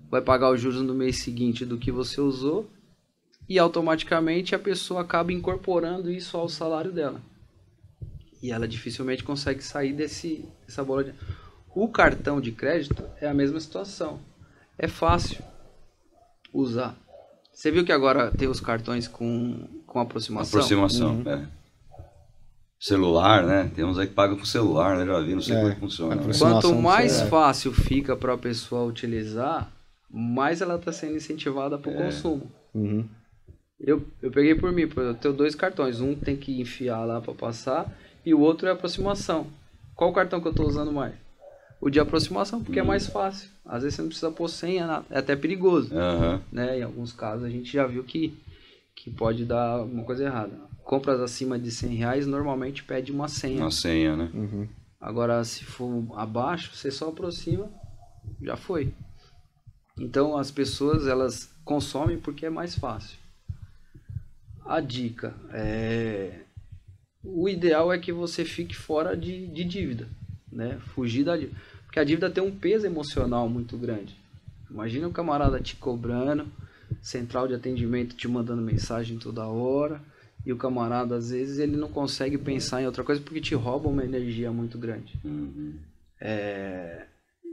vai pagar os juros no mês seguinte do que você usou e automaticamente a pessoa acaba incorporando isso ao salário dela. E ela dificilmente consegue sair dessa bola de... O cartão de crédito é a mesma situação. É fácil usar. Você viu que agora tem os cartões com aproximação? Aproximação, Celular, né? Tem uns aí que pagam com celular, né? Já vi, não sei como é que funciona. Né? Quanto mais fácil fica para a pessoa utilizar, mais ela está sendo incentivada para o consumo. Eu peguei por mim, eu tenho 2 cartões. Um tem que enfiar lá para passar e o outro é aproximação. Qual cartão que eu estou usando mais? O de aproximação, porque é mais fácil. Às vezes você não precisa pôr senha, é até perigoso. Né? Em alguns casos a gente já viu que pode dar alguma coisa errada. Compras acima de R$100 normalmente pede uma senha. Uma senha, né? Agora, se for abaixo, você só aproxima, já foi. Então as pessoas elas consomem porque é mais fácil. A dica o ideal é que você fique fora de dívida, né? Fugir da dívida, porque a dívida tem um peso emocional muito grande. Imagina o camarada te cobrando, central de atendimento te mandando mensagem toda hora, e o camarada às vezes ele não consegue pensar em outra coisa porque te rouba uma energia muito grande.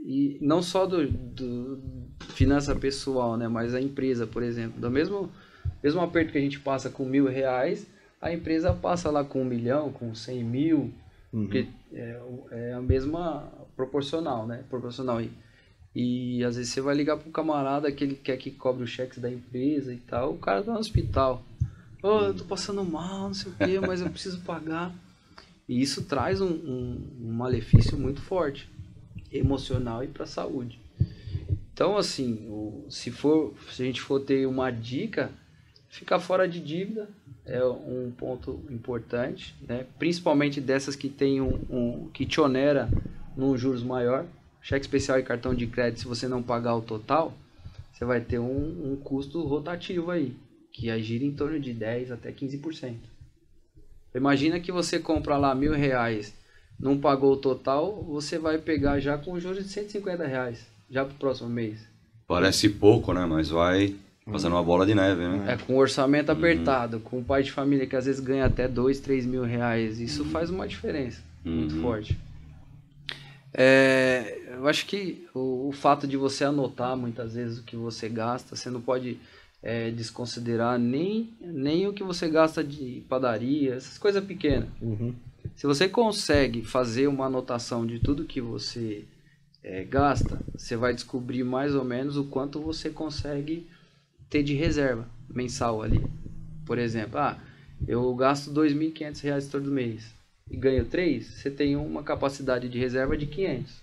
E não só do finança pessoal, né? Mas a empresa, por exemplo, do mesmo aperto que a gente passa com R$1.000, a empresa passa lá com 1 milhão, com 100 mil, porque é a mesma proporcional, né? Proporcional. E às vezes você vai ligar para um camarada que ele quer que cobre os cheques da empresa e tal, o cara tá no hospital. Eu tô passando mal, não sei o quê, mas eu preciso pagar. E isso traz um malefício muito forte, emocional e para a saúde. Então, assim, se a gente for ter uma dica, ficar fora de dívida é um ponto importante, né? Principalmente dessas que tem que te onera num juros maior. Cheque especial e cartão de crédito, se você não pagar o total, você vai ter um custo rotativo aí, que gira em torno de 10% até 15%. Imagina que você compra lá R$1.000, não pagou o total, você vai pegar já com juros de R$150, já pro próximo mês. Parece pouco, né? Mas vai fazendo uma bola de neve, né? Com orçamento apertado, com um pai de família que às vezes ganha até R$2.000, R$3.000, isso faz uma diferença muito forte. Eu acho que o fato de você anotar muitas vezes o que você gasta, você não pode desconsiderar nem o que você gasta de padaria, essas coisas pequenas. Se você consegue fazer uma anotação de tudo que você gasta, você vai descobrir mais ou menos o quanto você consegue ter de reserva mensal ali. Por exemplo, eu gasto R$2.500 todo mês e ganho 3, você tem uma capacidade de reserva de 500.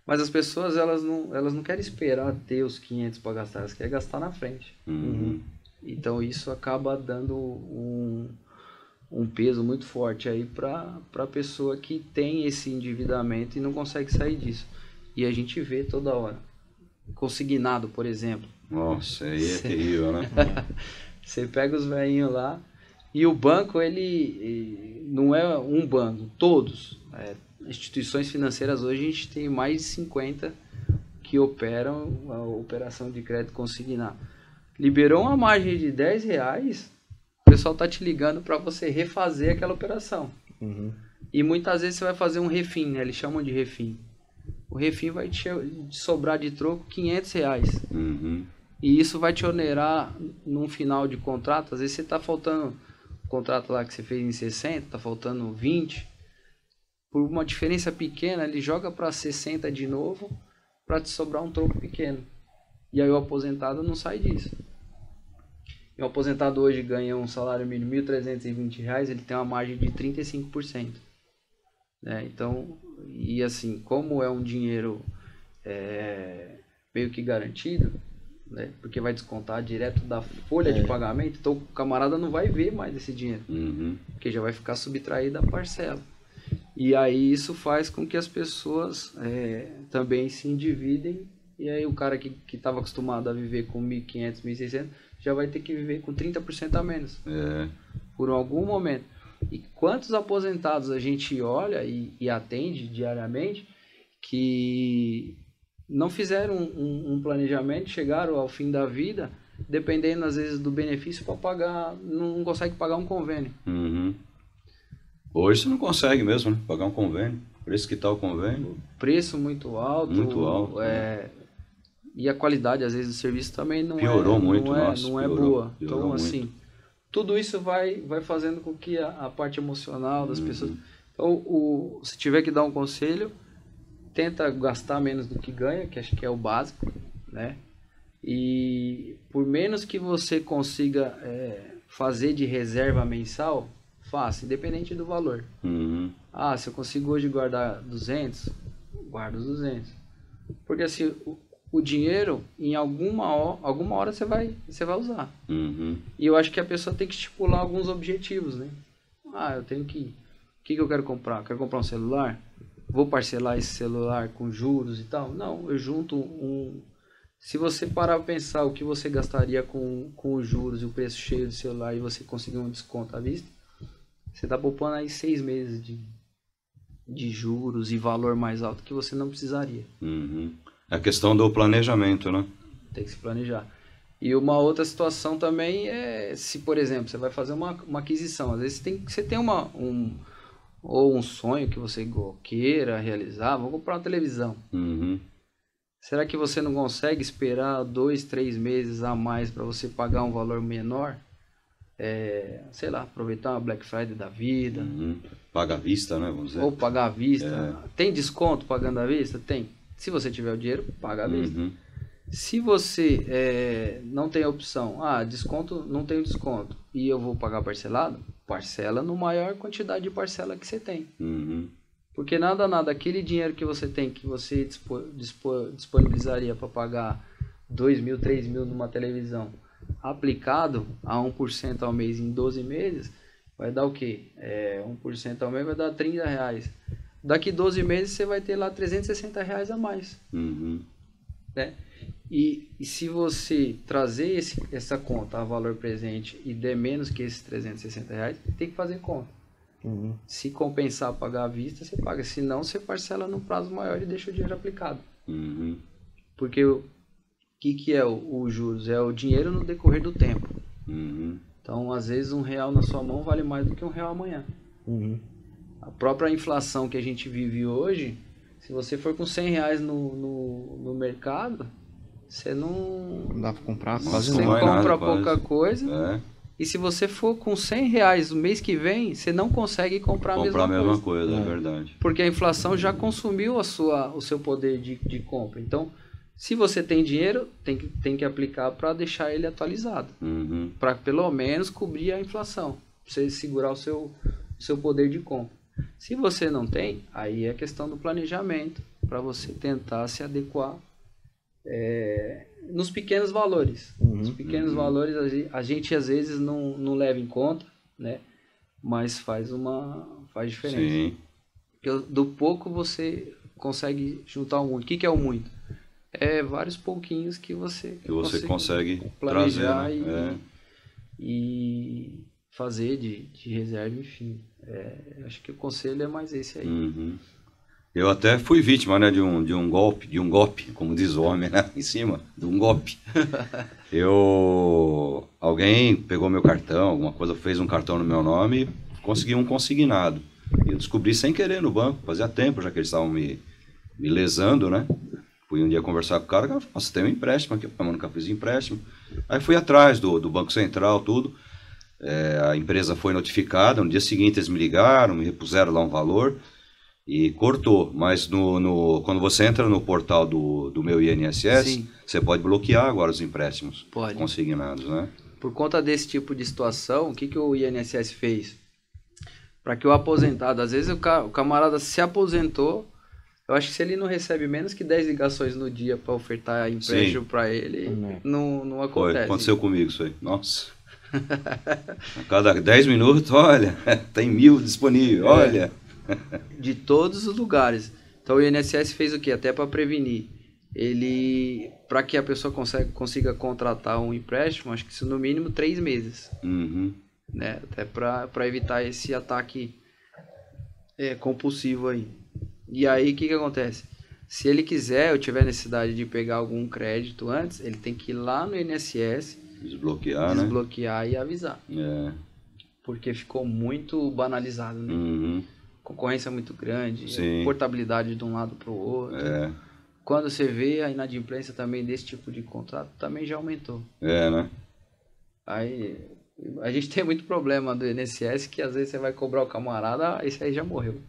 Mas as pessoas, elas não querem esperar ter os 500 para gastar, elas querem gastar na frente. Então isso acaba dando um peso muito forte aí para a pessoa que tem esse endividamento e não consegue sair disso. E a gente vê toda hora. Consignado, por exemplo. Nossa, aí é terrível, né? Você pega os velhinhos lá e o banco, ele não é um banco, todos. Instituições financeiras hoje a gente tem mais de 50 que operam a operação de crédito consignado. Liberou uma margem de R$10, o pessoal tá te ligando para você refazer aquela operação. E muitas vezes você vai fazer um refim, né? Eles chamam de refim. O refim vai te sobrar de troco R$500. E isso vai te onerar num final de contrato. Às vezes você tá faltando o contrato lá que você fez em 60, tá faltando 20. Por uma diferença pequena, ele joga para 60 de novo para te sobrar um troco pequeno. E aí o aposentado não sai disso. E o aposentado hoje ganha um salário mínimo de R$1.320, ele tem uma margem de 35%. Então, e assim, como é um dinheiro meio que garantido, né, porque vai descontar direto da folha de pagamento, então o camarada não vai ver mais esse dinheiro, porque já vai ficar subtraído a parcela. E aí isso faz com que as pessoas também se endividem. E aí o cara que estava acostumado a viver com 1.500, 1.600 já vai ter que viver com 30% a menos. Por algum momento. E quantos aposentados a gente olha e atende diariamente que não fizeram um planejamento, chegaram ao fim da vida, dependendo às vezes do benefício para pagar, não consegue pagar um convênio. Hoje você não consegue mesmo, né? Pagar um convênio. Preço que tá o convênio? Preço muito alto. Muito alto. E a qualidade, às vezes, do serviço também não piorou muito, não é boa. Então, muito. assim, tudo isso vai fazendo com que a parte emocional das pessoas... Então, se tiver que dar um conselho, tenta gastar menos do que ganha, que acho que é o básico, né? E por menos que você consiga fazer de reserva mensal, faça, independente do valor. Se eu consigo hoje guardar 200, guardo os 200. Porque assim, o dinheiro, em alguma hora você vai usar. E eu acho que a pessoa tem que estipular alguns objetivos, né? Eu tenho que... O que eu quero comprar? Eu quero comprar um celular? Vou parcelar esse celular com juros e tal? Não, eu junto Se você parar para pensar o que você gastaria com os juros e o preço cheio do celular e você conseguir um desconto à vista, você está poupando aí 6 meses de juros e valor mais alto que você não precisaria. É a questão do planejamento, né? Tem que se planejar. E uma outra situação também é se, por exemplo, você vai fazer uma aquisição. Às vezes você tem um sonho que você queira realizar. Vou comprar uma televisão. Será que você não consegue esperar 2, 3 meses a mais para você pagar um valor menor? Sei lá, aproveitar uma Black Friday da vida. Paga à vista, né? Vamos dizer. Ou pagar à vista. Tem desconto pagando à vista? Tem. Se você tiver o dinheiro, paga à vista. Se você não tem a opção, desconto, não tenho desconto, e eu vou pagar parcelado, parcela no maior quantidade de parcela que você tem. Porque nada, aquele dinheiro que você tem, que você disponibilizaria para pagar 2.000, 3.000 numa televisão, aplicado a 1% ao mês em 12 meses, vai dar o quê? 1% ao mês vai dar R$30. Daqui 12 meses você vai ter lá R$360 a mais. Né? E se você trazer essa conta a valor presente e der menos que esses R$360, tem que fazer conta. Se compensar pagar à vista, você paga. Se não, você parcela num prazo maior e deixa o dinheiro aplicado. Porque o que é o juros? É o dinheiro no decorrer do tempo. Então, às vezes, R$1 na sua mão vale mais do que R$1 amanhã. A própria inflação que a gente vive hoje, se você for com R$100 no mercado, você não dá pra comprar quase nada. Você compra pouca coisa E se você for com R$100 no mês que vem, você não consegue comprar a mesma coisa. É verdade. Porque a inflação já consumiu o seu poder de compra. Então, se você tem dinheiro, tem que aplicar para deixar ele atualizado. Para pelo menos cobrir a inflação. Pra você segurar o seu poder de compra. Se você não tem, aí é questão do planejamento. Para você tentar se adequar nos pequenos valores. Os pequenos valores a gente às vezes não leva em conta, né? Mas faz diferença. Sim. Porque do pouco você consegue juntar o muito. O que é o muito? É vários pouquinhos que você consegue planejar trazer, né? e fazer de reserva, enfim. Acho que o conselho é mais esse aí. Eu até fui vítima, né, de um golpe, como diz o homem, né, em cima, de um golpe. Alguém pegou meu cartão, alguma coisa, fez um cartão no meu nome e consegui um consignado. Eu descobri sem querer no banco, fazia tempo já que eles estavam me lesando, né. Fui um dia conversar com o cara falou, você tem um empréstimo aqui, eu nunca fiz empréstimo. Aí fui atrás do Banco Central, tudo. A empresa foi notificada, no dia seguinte eles me ligaram, me repuseram lá um valor. E cortou, mas quando você entra no portal do meu INSS, Sim. Você pode bloquear agora os empréstimos Pode. Consignados, né? Por conta desse tipo de situação, o que o INSS fez? Para que o aposentado, às vezes o camarada se aposentou, eu acho que se ele não recebe menos que 10 ligações no dia para ofertar empréstimo para ele, não acontece. Aconteceu comigo isso aí, nossa. A cada 10 minutos, olha, tem 1000 disponível, olha. De todos os lugares. Então o INSS fez o quê? Até para prevenir. Para que a pessoa consiga contratar um empréstimo, acho que isso no mínimo 3 meses. Né? Até para evitar esse ataque compulsivo aí. E aí o que acontece? Se ele quiser ou tiver necessidade de pegar algum crédito antes, ele tem que ir lá no INSS, desbloquear e avisar. Porque ficou muito banalizado, né? Concorrência muito grande, portabilidade de um lado para o outro. Quando você vê a inadimplência também desse tipo de contrato, também já aumentou. Né? Aí a gente tem muito problema do INSS que às vezes você vai cobrar o camarada, esse aí já morreu.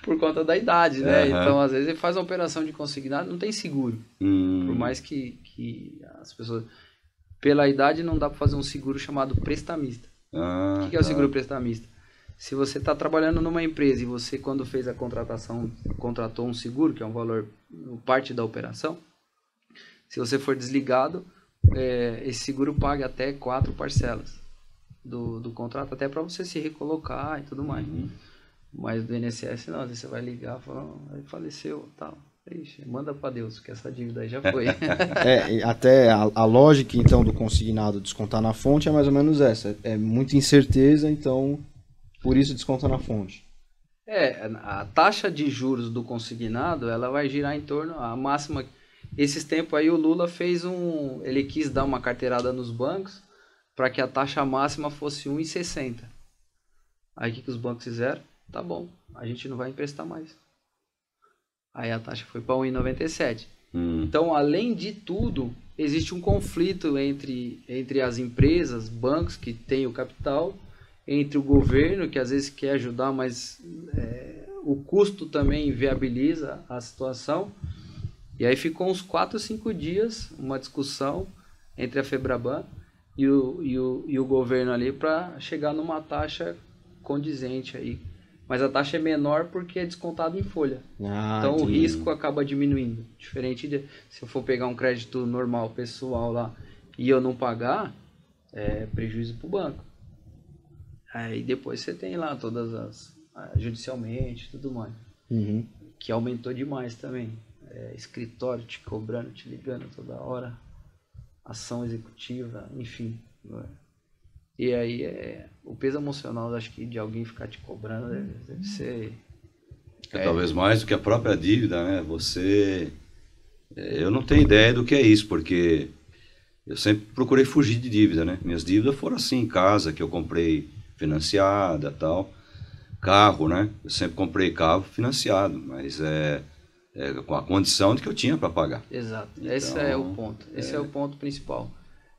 Por conta da idade, né? Então às vezes ele faz a operação de consignado, não tem seguro. Por mais que as pessoas... Pela idade não dá para fazer um seguro chamado prestamista. O que é o seguro prestamista? Se você está trabalhando numa empresa e você, quando fez a contratação, contratou um seguro, que é um valor, parte da operação, se você for desligado, esse seguro paga até 4 parcelas do contrato, até para você se recolocar e tudo mais. Mas do INSS não, você vai ligar e falar, ele faleceu, tal. Ixi, manda para Deus, que essa dívida aí já foi. Até a lógica, então, do consignado descontar na fonte é mais ou menos essa. É muita incerteza, então... Por isso desconta na fonte. A taxa de juros do consignado, ela vai girar em torno, a máxima... Esses tempos aí o Lula ele quis dar uma carteirada nos bancos para que a taxa máxima fosse 1,60. Aí o que os bancos fizeram? Tá bom, a gente não vai emprestar mais. Aí a taxa foi para 1,97. Então, além de tudo, existe um conflito entre as empresas, bancos que têm o capital, entre o governo, que às vezes quer ajudar, mas o custo também viabiliza a situação. E aí ficou uns 4 ou 5 dias, uma discussão entre a FEBRABAN e o governo ali para chegar numa taxa condizente aí. Mas a taxa é menor porque é descontado em folha. Então o risco acaba diminuindo. Diferente de se eu for pegar um crédito normal, pessoal lá, e eu não pagar, é prejuízo para o banco. Aí depois você tem lá todas judicialmente e tudo mais. Que aumentou demais também. Escritório te cobrando, te ligando toda hora. Ação executiva, enfim. E aí o peso emocional, acho que de alguém ficar te cobrando deve ser... Talvez mais do que a própria dívida, né? Eu não tenho ideia do que é isso, porque eu sempre procurei fugir de dívida, né? Minhas dívidas foram assim, casa que eu comprei financiada, tal, carro, né? Eu sempre comprei carro financiado, mas com a condição de que eu tinha para pagar. Exato. Então, esse é o ponto. Esse é o ponto principal.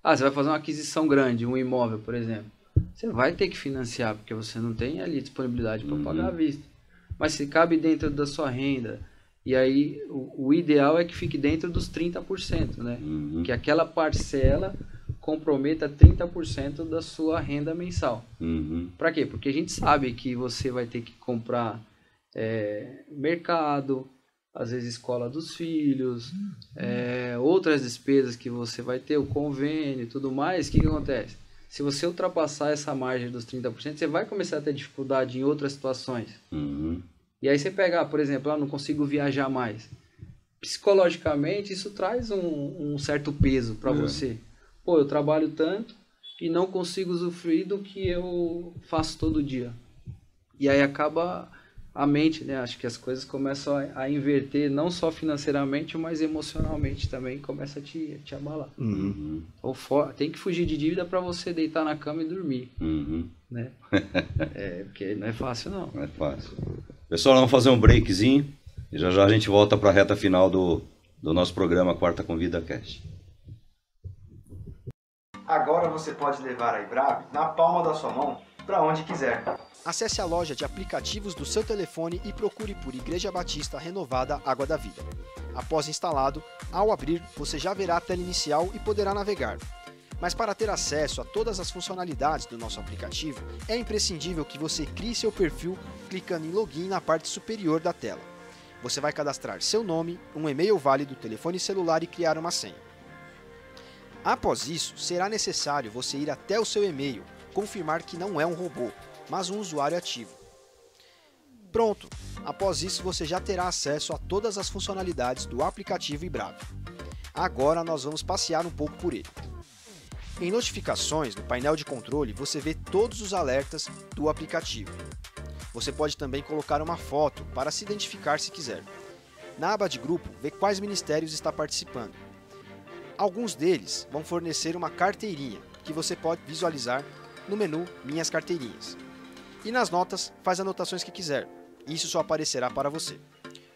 você vai fazer uma aquisição grande, um imóvel, por exemplo. Você vai ter que financiar, porque você não tem ali disponibilidade para pagar à vista. Mas se cabe dentro da sua renda, e aí o ideal é que fique dentro dos 30%, né? Que aquela parcela comprometa 30% da sua renda mensal. Para quê? Porque a gente sabe que você vai ter que comprar mercado, às vezes escola dos filhos, outras despesas que você vai ter, o convênio e tudo mais. O que acontece? Se você ultrapassar essa margem dos 30%, você vai começar a ter dificuldade em outras situações. E aí você pega, por exemplo, não consigo viajar mais. Psicologicamente, isso traz um certo peso para você. Pô, eu trabalho tanto e não consigo usufruir do que eu faço todo dia. E aí acaba a mente, né? Acho que as coisas começam a inverter, não só financeiramente, mas emocionalmente também começa a te abalar. Tem que fugir de dívida para você deitar na cama e dormir. Né? Porque não é fácil, não. Não é fácil. Pessoal, vamos fazer um breakzinho e já já a gente volta para a reta final do nosso programa Quarta Convida Cast. Agora você pode levar a Ibrave na palma da sua mão para onde quiser. Acesse a loja de aplicativos do seu telefone e procure por Igreja Batista Renovada Água da Vida. Após instalado, ao abrir, você já verá a tela inicial e poderá navegar. Mas para ter acesso a todas as funcionalidades do nosso aplicativo, é imprescindível que você crie seu perfil clicando em login na parte superior da tela. Você vai cadastrar seu nome, um e-mail válido, telefone celular e criar uma senha. Após isso, será necessário você ir até o seu e-mail, confirmar que não é um robô, mas um usuário ativo. Pronto! Após isso, você já terá acesso a todas as funcionalidades do aplicativo Ibrave. Agora nós vamos passear um pouco por ele. Em notificações, no painel de controle, você vê todos os alertas do aplicativo. Você pode também colocar uma foto para se identificar se quiser. Na aba de grupo, vê quais ministérios está participando. Alguns deles vão fornecer uma carteirinha, que você pode visualizar no menu Minhas Carteirinhas. E nas notas, faz anotações que quiser. Isso só aparecerá para você.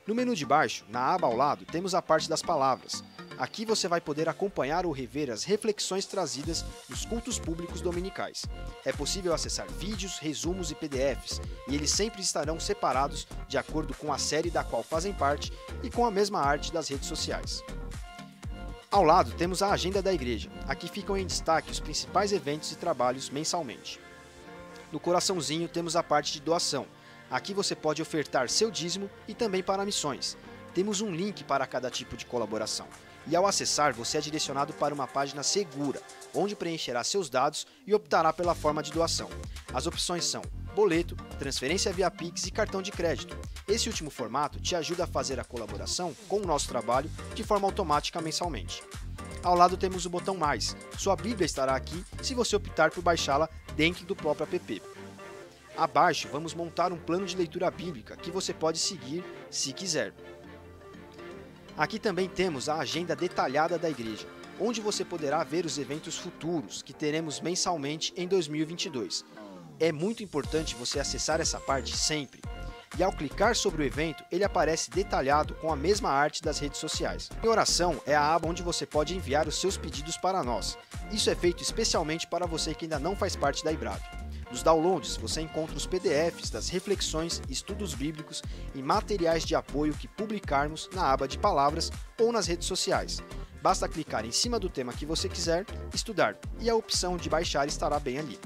No menu de baixo, na aba ao lado, temos a parte das palavras. Aqui você vai poder acompanhar ou rever as reflexões trazidas nos cultos públicos dominicais. É possível acessar vídeos, resumos e PDFs, e eles sempre estarão separados de acordo com a série da qual fazem parte e com a mesma arte das redes sociais. Ao lado temos a agenda da igreja. Aqui ficam em destaque os principais eventos e trabalhos mensalmente. No coraçãozinho temos a parte de doação. Aqui você pode ofertar seu dízimo e também para missões. Temos um link para cada tipo de colaboração. E ao acessar, você é direcionado para uma página segura, onde preencherá seus dados e optará pela forma de doação. As opções são boleto, transferência via Pix e cartão de crédito. Esse último formato te ajuda a fazer a colaboração com o nosso trabalho de forma automática mensalmente. Ao lado temos o botão Mais. Sua Bíblia estará aqui se você optar por baixá-la dentro do próprio app. Abaixo vamos montar um plano de leitura bíblica que você pode seguir se quiser. Aqui também temos a agenda detalhada da igreja, onde você poderá ver os eventos futuros que teremos mensalmente em 2022. É muito importante você acessar essa parte sempre. E ao clicar sobre o evento, ele aparece detalhado com a mesma arte das redes sociais. Em oração é a aba onde você pode enviar os seus pedidos para nós. Isso é feito especialmente para você que ainda não faz parte da Ibrave. Nos downloads você encontra os PDFs das reflexões, estudos bíblicos e materiais de apoio que publicarmos na aba de palavras ou nas redes sociais. Basta clicar em cima do tema que você quiser estudar e a opção de baixar estará bem ali.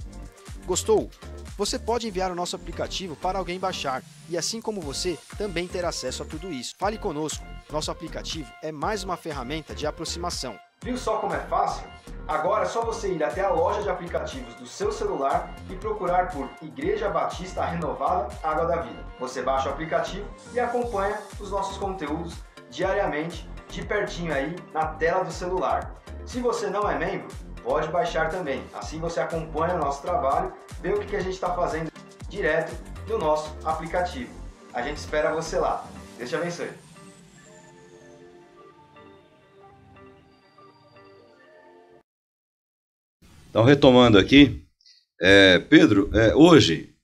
Gostou? Você pode enviar o nosso aplicativo para alguém baixar e assim como você, também ter acesso a tudo isso. Fale conosco, nosso aplicativo é mais uma ferramenta de aproximação. Viu só como é fácil? Agora é só você ir até a loja de aplicativos do seu celular e procurar por Igreja Batista Renovada Água da Vida. Você baixa o aplicativo e acompanha os nossos conteúdos diariamente, de pertinho aí na tela do celular. Se você não é membro, pode baixar também. Assim você acompanha o nosso trabalho, vê o que a gente está fazendo direto no nosso aplicativo. A gente espera você lá. Deus te abençoe. Então, retomando aqui, Pedro, hoje,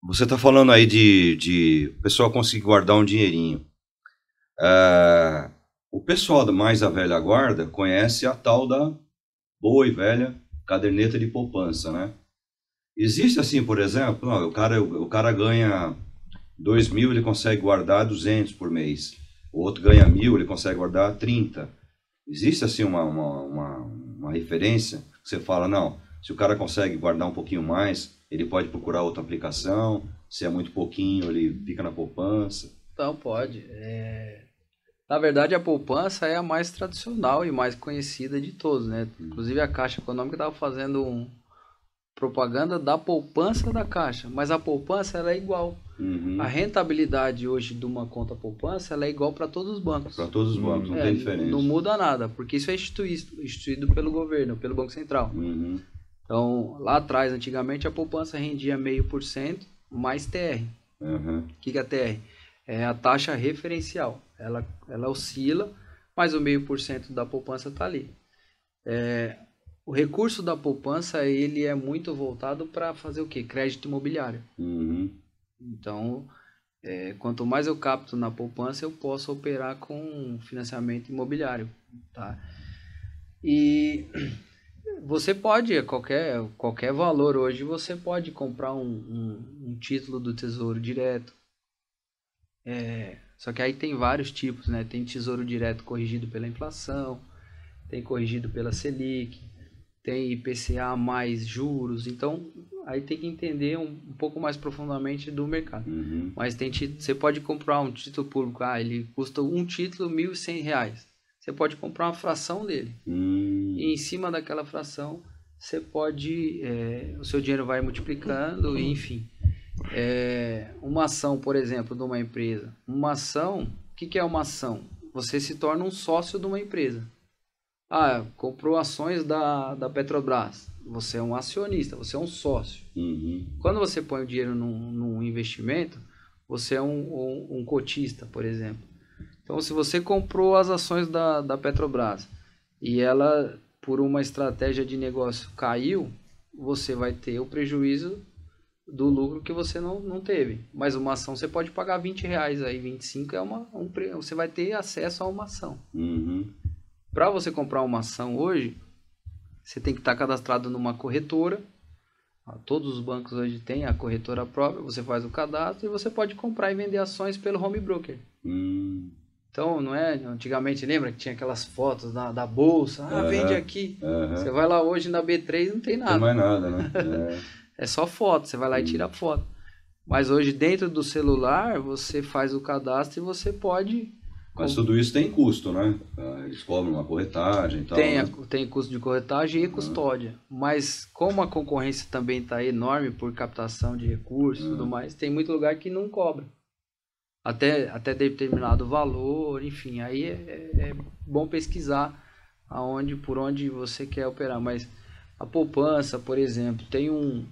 você está falando aí de o pessoal conseguir guardar um dinheirinho. O pessoal da mais a velha guarda conhece a tal boa e velha caderneta de poupança, né? Existe assim, por exemplo, não, o cara ganha 2.000, ele consegue guardar 200 por mês. O outro ganha 1.000, ele consegue guardar 30. Existe assim uma referência que você fala, não, se o cara consegue guardar um pouquinho mais, ele pode procurar outra aplicação, se é muito pouquinho, ele fica na poupança. Então, pode. Na verdade, a poupança é a mais tradicional e mais conhecida de todos, né? Inclusive, a Caixa Econômica estava fazendo propaganda da poupança da Caixa, mas a poupança ela é igual. A rentabilidade hoje de uma conta poupança ela é igual para todos os bancos. Para todos os bancos, não tem diferença. Não muda nada, porque isso é instituído pelo governo, pelo Banco Central. Então, lá atrás, antigamente, a poupança rendia 0,5% mais TR. O que é TR? É a taxa referencial. Ela oscila, mas o 0,5% da poupança está ali. O recurso da poupança ele é muito voltado para fazer o quê? Crédito imobiliário. Então, quanto mais eu capto na poupança, eu posso operar com financiamento imobiliário. Tá? E você pode, qualquer valor hoje, você pode comprar um título do Tesouro Direto. Só que aí tem vários tipos, né? Tem Tesouro Direto corrigido pela inflação, tem corrigido pela Selic, tem IPCA mais juros. Então, aí tem que entender um pouco mais profundamente do mercado. Mas você pode comprar um título público, ele custa um título R$ 1.100. Você pode comprar uma fração dele. E em cima daquela fração, você pode... o seu dinheiro vai multiplicando, enfim. Uma ação, por exemplo, de uma empresa. Uma ação, o que é uma ação? Você se torna um sócio de uma empresa. Comprou ações da Petrobras. Você é um acionista, você é um sócio. Quando você põe o dinheiro num investimento, você é um cotista, por exemplo. Então, se você comprou as ações da Petrobras e ela, por uma estratégia de negócio, caiu, você vai ter o prejuízo do lucro que você não teve. Mas uma ação você pode pagar R$20, aí 25 você vai ter acesso a uma ação. Para você comprar uma ação hoje, você tem que estar cadastrado numa corretora. Todos os bancos hoje têm a corretora própria, você faz o cadastro e você pode comprar e vender ações pelo home broker. Então, não é? Antigamente, lembra que tinha aquelas fotos da bolsa? Vende aqui. Você vai lá hoje na B3 não tem nada. Não tem mais nada, né? É só foto, você vai lá e tira foto. Mas hoje, dentro do celular, você faz o cadastro e você pode... Mas tudo isso tem custo, né? Eles cobram uma corretagem e tal. Tem custo de corretagem e custódia. Mas como a concorrência também está enorme por captação de recursos e tudo mais, tem muito lugar que não cobra. Até determinado valor, enfim. Aí é bom pesquisar por onde você quer operar. Mas a poupança, por exemplo, tem um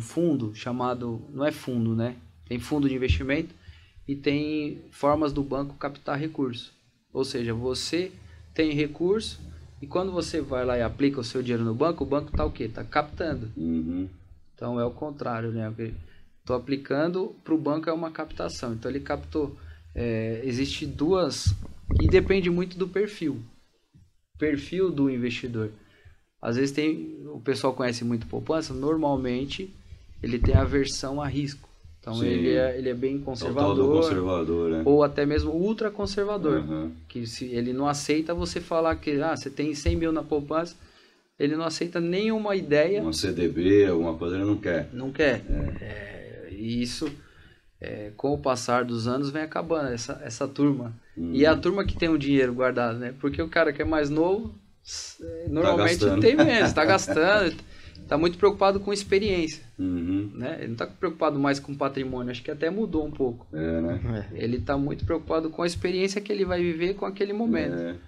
fundo chamado... Não é fundo, né? Tem fundo de investimento. E tem formas do banco captar recurso. Ou seja, você tem recurso e quando você vai lá e aplica o seu dinheiro no banco, o banco está o quê? Está captando. Então é o contrário, né? Estou aplicando para o banco é uma captação. Então ele captou. Existe duas... E depende muito do perfil. Perfil do investidor. Às vezes o pessoal conhece muito poupança, normalmente ele tem aversão a risco. Então ele é bem conservador, né? Ou até mesmo ultra conservador. Que se ele não aceita você falar que você tem 100 mil na poupança, ele não aceita nenhuma ideia. Uma CDB, alguma coisa ele não quer. Não quer. E isso, com o passar dos anos, vem acabando essa turma. E é a turma que tem o dinheiro guardado, né? Porque o cara que é mais novo, normalmente tem menos, está gastando. Está muito preocupado com experiência, né? Ele não está preocupado mais com patrimônio, acho que até mudou um pouco. Né? Ele está muito preocupado com a experiência que ele vai viver com aquele momento. Ele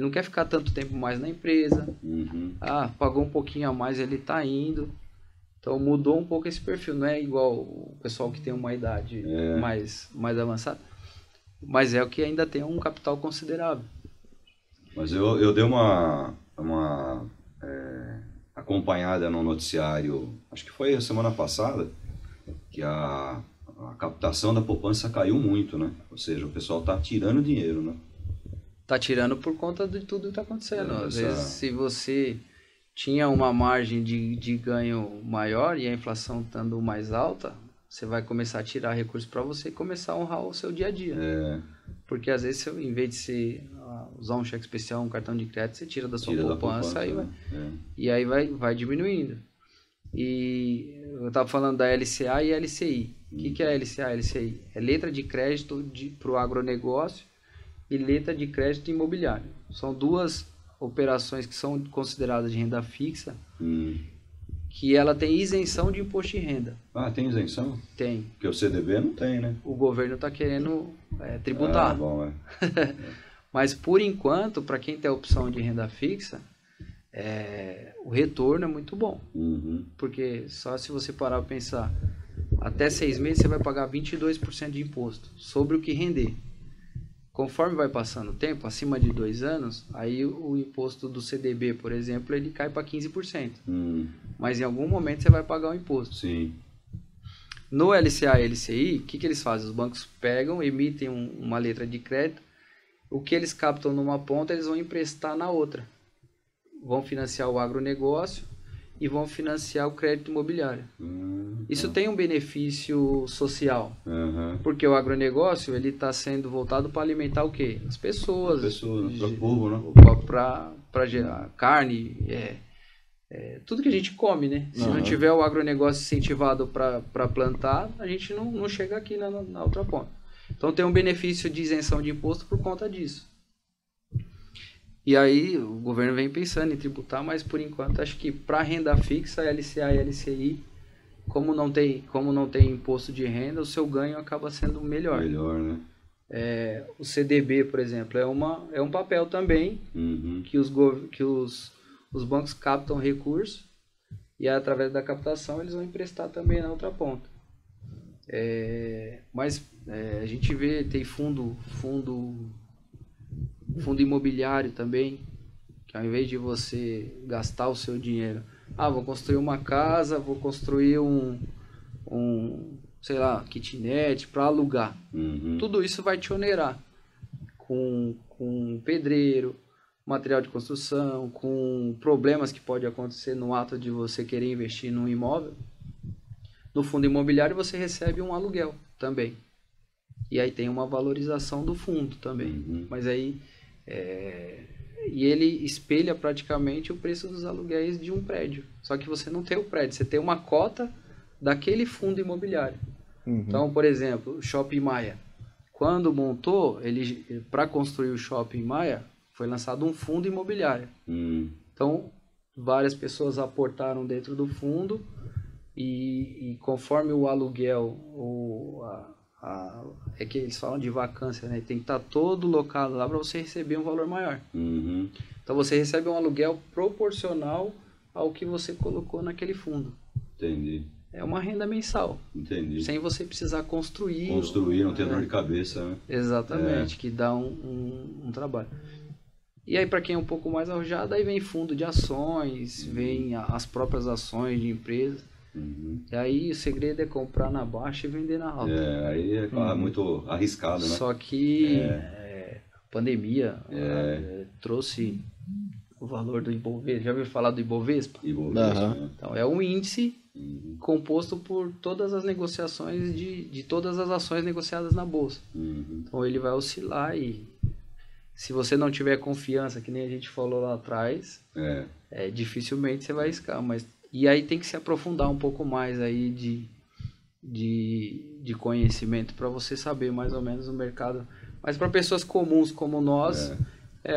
não quer ficar tanto tempo mais na empresa. Pagou um pouquinho a mais, ele está indo. Então mudou um pouco esse perfil, não é igual o pessoal que tem uma idade mais avançada, mas é o que ainda tem um capital considerável. Mas eu dei uma acompanhada no noticiário, acho que foi a semana passada, que a captação da poupança caiu muito, né? Ou seja, o pessoal está tirando dinheiro, né? Tá tirando por conta de tudo que tá acontecendo. Às Essa- vezes, se você tinha uma margem de ganho maior e a inflação estando mais alta, você vai começar a tirar recursos para você começar a honrar o seu dia a dia. É, Porque às vezes, em vez de você usar um cheque especial, um cartão de crédito, você tira da sua tira da poupança poupança, e, né? É. e aí vai diminuindo. E eu estava falando da LCA e LCI. O que é a LCA e LCI? É letra de crédito para o agronegócio e letra de crédito imobiliário. São duas operações que são consideradas de renda fixa, que ela tem isenção de imposto de renda. Ah, tem isenção? Tem. Porque o CDB não tem, né? O governo está querendo tributar. Ah, bom, é. Mas por enquanto, para quem tem a opção de renda fixa, o retorno é muito bom. Uhum. Porque só se você parar para pensar, até 6 meses você vai pagar 22% de imposto sobre o que render. Conforme vai passando o tempo, acima de 2 anos, aí o imposto do CDB, por exemplo, ele cai para 15%. Mas em algum momento você vai pagar o imposto. Sim. No LCA e LCI, o que eles fazem? Os bancos pegam, emitem uma letra de crédito, o que eles captam numa ponta, eles vão emprestar na outra. Vão financiar o agronegócio e vão financiar o crédito imobiliário. Isso tem um benefício social, Uhum. porque o agronegócio ele está sendo voltado para alimentar o quê? As pessoas. Para o povo, né? Para gerar carne, tudo que a gente come, né? Se não tiver o agronegócio incentivado para plantar, a gente não chega aqui na outra ponta. Então tem um benefício de isenção de imposto por conta disso. E aí o governo vem pensando em tributar, mas por enquanto acho que para renda fixa, LCA e LCI, como não tem imposto de renda, o seu ganho acaba sendo melhor. Melhor, né? O CDB, por exemplo, é um papel também que os bancos captam recursos e através da captação eles vão emprestar também na outra ponta. Mas a gente vê, tem fundo imobiliário também, que ao invés de você gastar o seu dinheiro, vou construir uma casa, vou construir sei lá, kitnet para alugar. Tudo isso vai te onerar com pedreiro, material de construção, com problemas que pode acontecer no ato de você querer investir num imóvel. No fundo imobiliário você recebe um aluguel também. E aí tem uma valorização do fundo também. Mas aí e ele espelha praticamente o preço dos aluguéis de um prédio. Só que você não tem o prédio, você tem uma cota daquele fundo imobiliário. Então, por exemplo, o Shopping Maia. Quando montou, para construir o Shopping Maia, foi lançado um fundo imobiliário. Então, várias pessoas aportaram dentro do fundo e conforme o aluguel, é que eles falam de vacância, né? Tem que estar todo locado lá para você receber um valor maior. Então você recebe um aluguel proporcional ao que você colocou naquele fundo. Entendi. É uma renda mensal. Entendi. Sem você precisar construir. Não ter dor de cabeça, né? Exatamente, que dá um trabalho. E aí para quem é um pouco mais arrojado, aí vem fundo de ações, vem as próprias ações de empresas. E aí o segredo é comprar na baixa e vender na alta. Aí é muito arriscado, né? Só que a pandemia trouxe o valor do Ibovespa. Já ouviu falar do Ibovespa? Ibovespa, né? Então é um índice composto por todas as negociações de todas as ações negociadas na bolsa. Então ele vai oscilar e se você não tiver confiança, que nem a gente falou lá atrás, dificilmente você vai arriscar, e aí tem que se aprofundar um pouco mais aí de conhecimento para você saber mais ou menos o mercado. Mas para pessoas comuns como nós,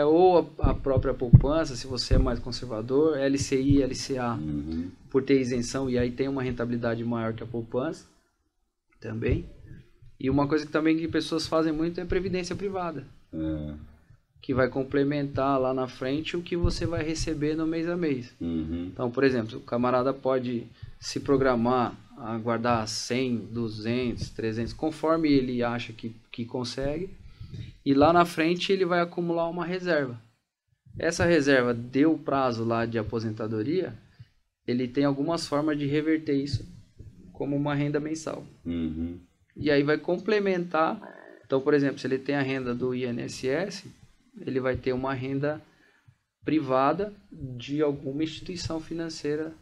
ou a própria poupança, se você é mais conservador, LCI, LCA, por ter isenção, e aí tem uma rentabilidade maior que a poupança também. E uma coisa que também que pessoas fazem muito é previdência privada. Que vai complementar lá na frente o que você vai receber no mês a mês. Então, por exemplo, o camarada pode se programar a guardar 100, 200, 300, conforme ele acha que consegue, e lá na frente ele vai acumular uma reserva. Essa reserva deu prazo lá de aposentadoria, ele tem algumas formas de reverter isso como uma renda mensal. E aí vai complementar. Então, por exemplo, se ele tem a renda do INSS, ele vai ter uma renda privada de alguma instituição financeira.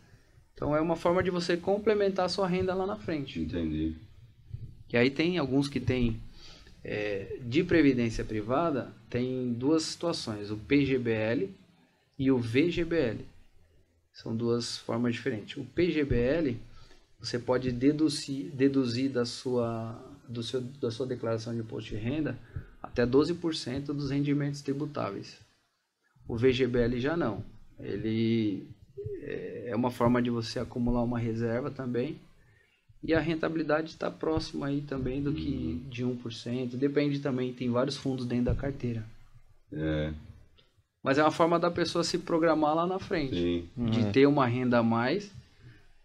Então é uma forma de você complementar a sua renda lá na frente. Entendi. E aí tem alguns que tem de previdência privada, tem duas situações, o PGBL e o VGBL. São duas formas diferentes. O PGBL, você pode deduzir da sua declaração de imposto de renda até 12% dos rendimentos tributáveis. O VGBL já não. Ele é uma forma de você acumular uma reserva também. E a rentabilidade está próxima aí também do que de 1%. Depende também, tem vários fundos dentro da carteira. Mas é uma forma da pessoa se programar lá na frente. Sim. De ter uma renda a mais,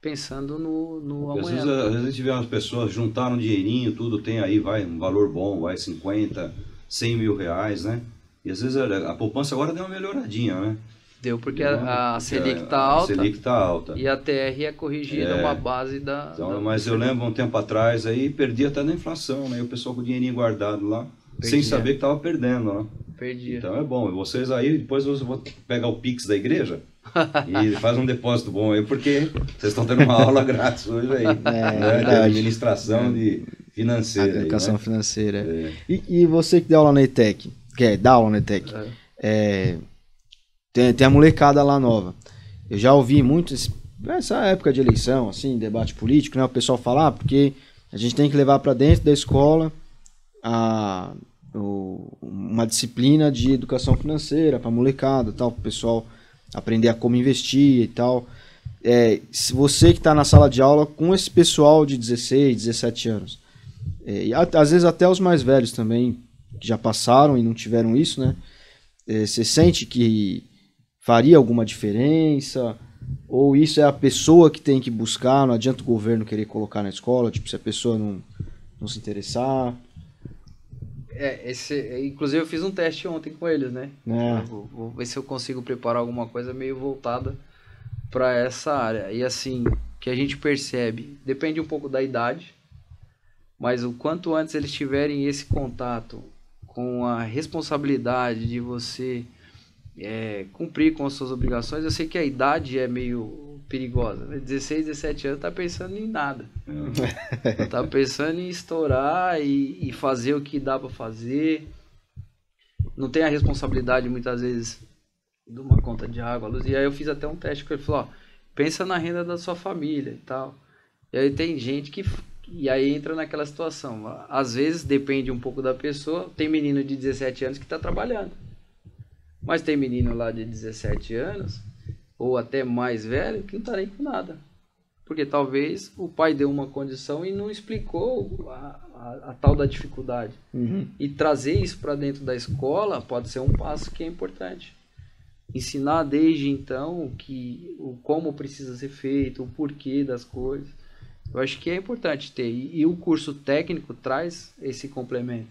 pensando no Às amanhã. vezes a gente vê umas pessoas juntaram um dinheirinho, tudo tem aí, vai, um valor bom, vai 50, 100 mil reais, né? E às vezes a poupança agora deu uma melhoradinha, né? Deu porque a Selic está alta. A Selic tá alta. E a TR é corrigida, uma base da... Então, mas eu lembro um tempo atrás aí, perdia até na inflação, né? E o pessoal com o dinheirinho guardado lá, sem saber que estava perdendo, né? Perdia. Então é bom. Vocês aí, depois eu vou pegar o Pix da igreja e faz um depósito bom aí, porque vocês estão tendo uma aula grátis hoje aí. Né? De administração de financeira. Educação aí, né? financeira. E você que dá aula na ETEC, dá aula na ETEC, tem a molecada lá nova. Eu já ouvi muito, nessa época de eleição, assim, debate político, né? O pessoal falar, porque a gente tem que levar para dentro da escola uma disciplina de educação financeira para molecada, tal, para o pessoal aprender a como investir e tal. Se você que está na sala de aula com esse pessoal de 16, 17 anos, e às vezes até os mais velhos também, que já passaram e não tiveram isso, né? Você sente que faria alguma diferença? Ou isso é a pessoa que tem que buscar, não adianta o governo querer colocar na escola, tipo, se a pessoa não se interessar? Inclusive eu fiz um teste ontem com eles, né? Vou ver se eu consigo preparar alguma coisa meio voltada para essa área. E assim, que a gente percebe, depende um pouco da idade, mas o quanto antes eles tiverem esse contato com a responsabilidade de você cumprir com as suas obrigações. Eu sei que a idade é meio perigosa, né? 16, 17 anos tá pensando em nada. Tá pensando em estourar e fazer o que dá para fazer. Não tem a responsabilidade muitas vezes de uma conta de água, luz. E aí eu fiz até um teste que ele falou, pensa na renda da sua família e tal. E aí tem gente que... E aí entra naquela situação. Às vezes depende um pouco da pessoa. Tem menino de 17 anos que está trabalhando. Mas tem menino lá de 17 anos, ou até mais velho, que não está nem com nada. Porque talvez o pai deu uma condição e não explicou a tal da dificuldade. E trazer isso para dentro da escola pode ser um passo que é importante. Ensinar desde então como precisa ser feito, o porquê das coisas. Eu acho que é importante ter. E o curso técnico traz esse complemento.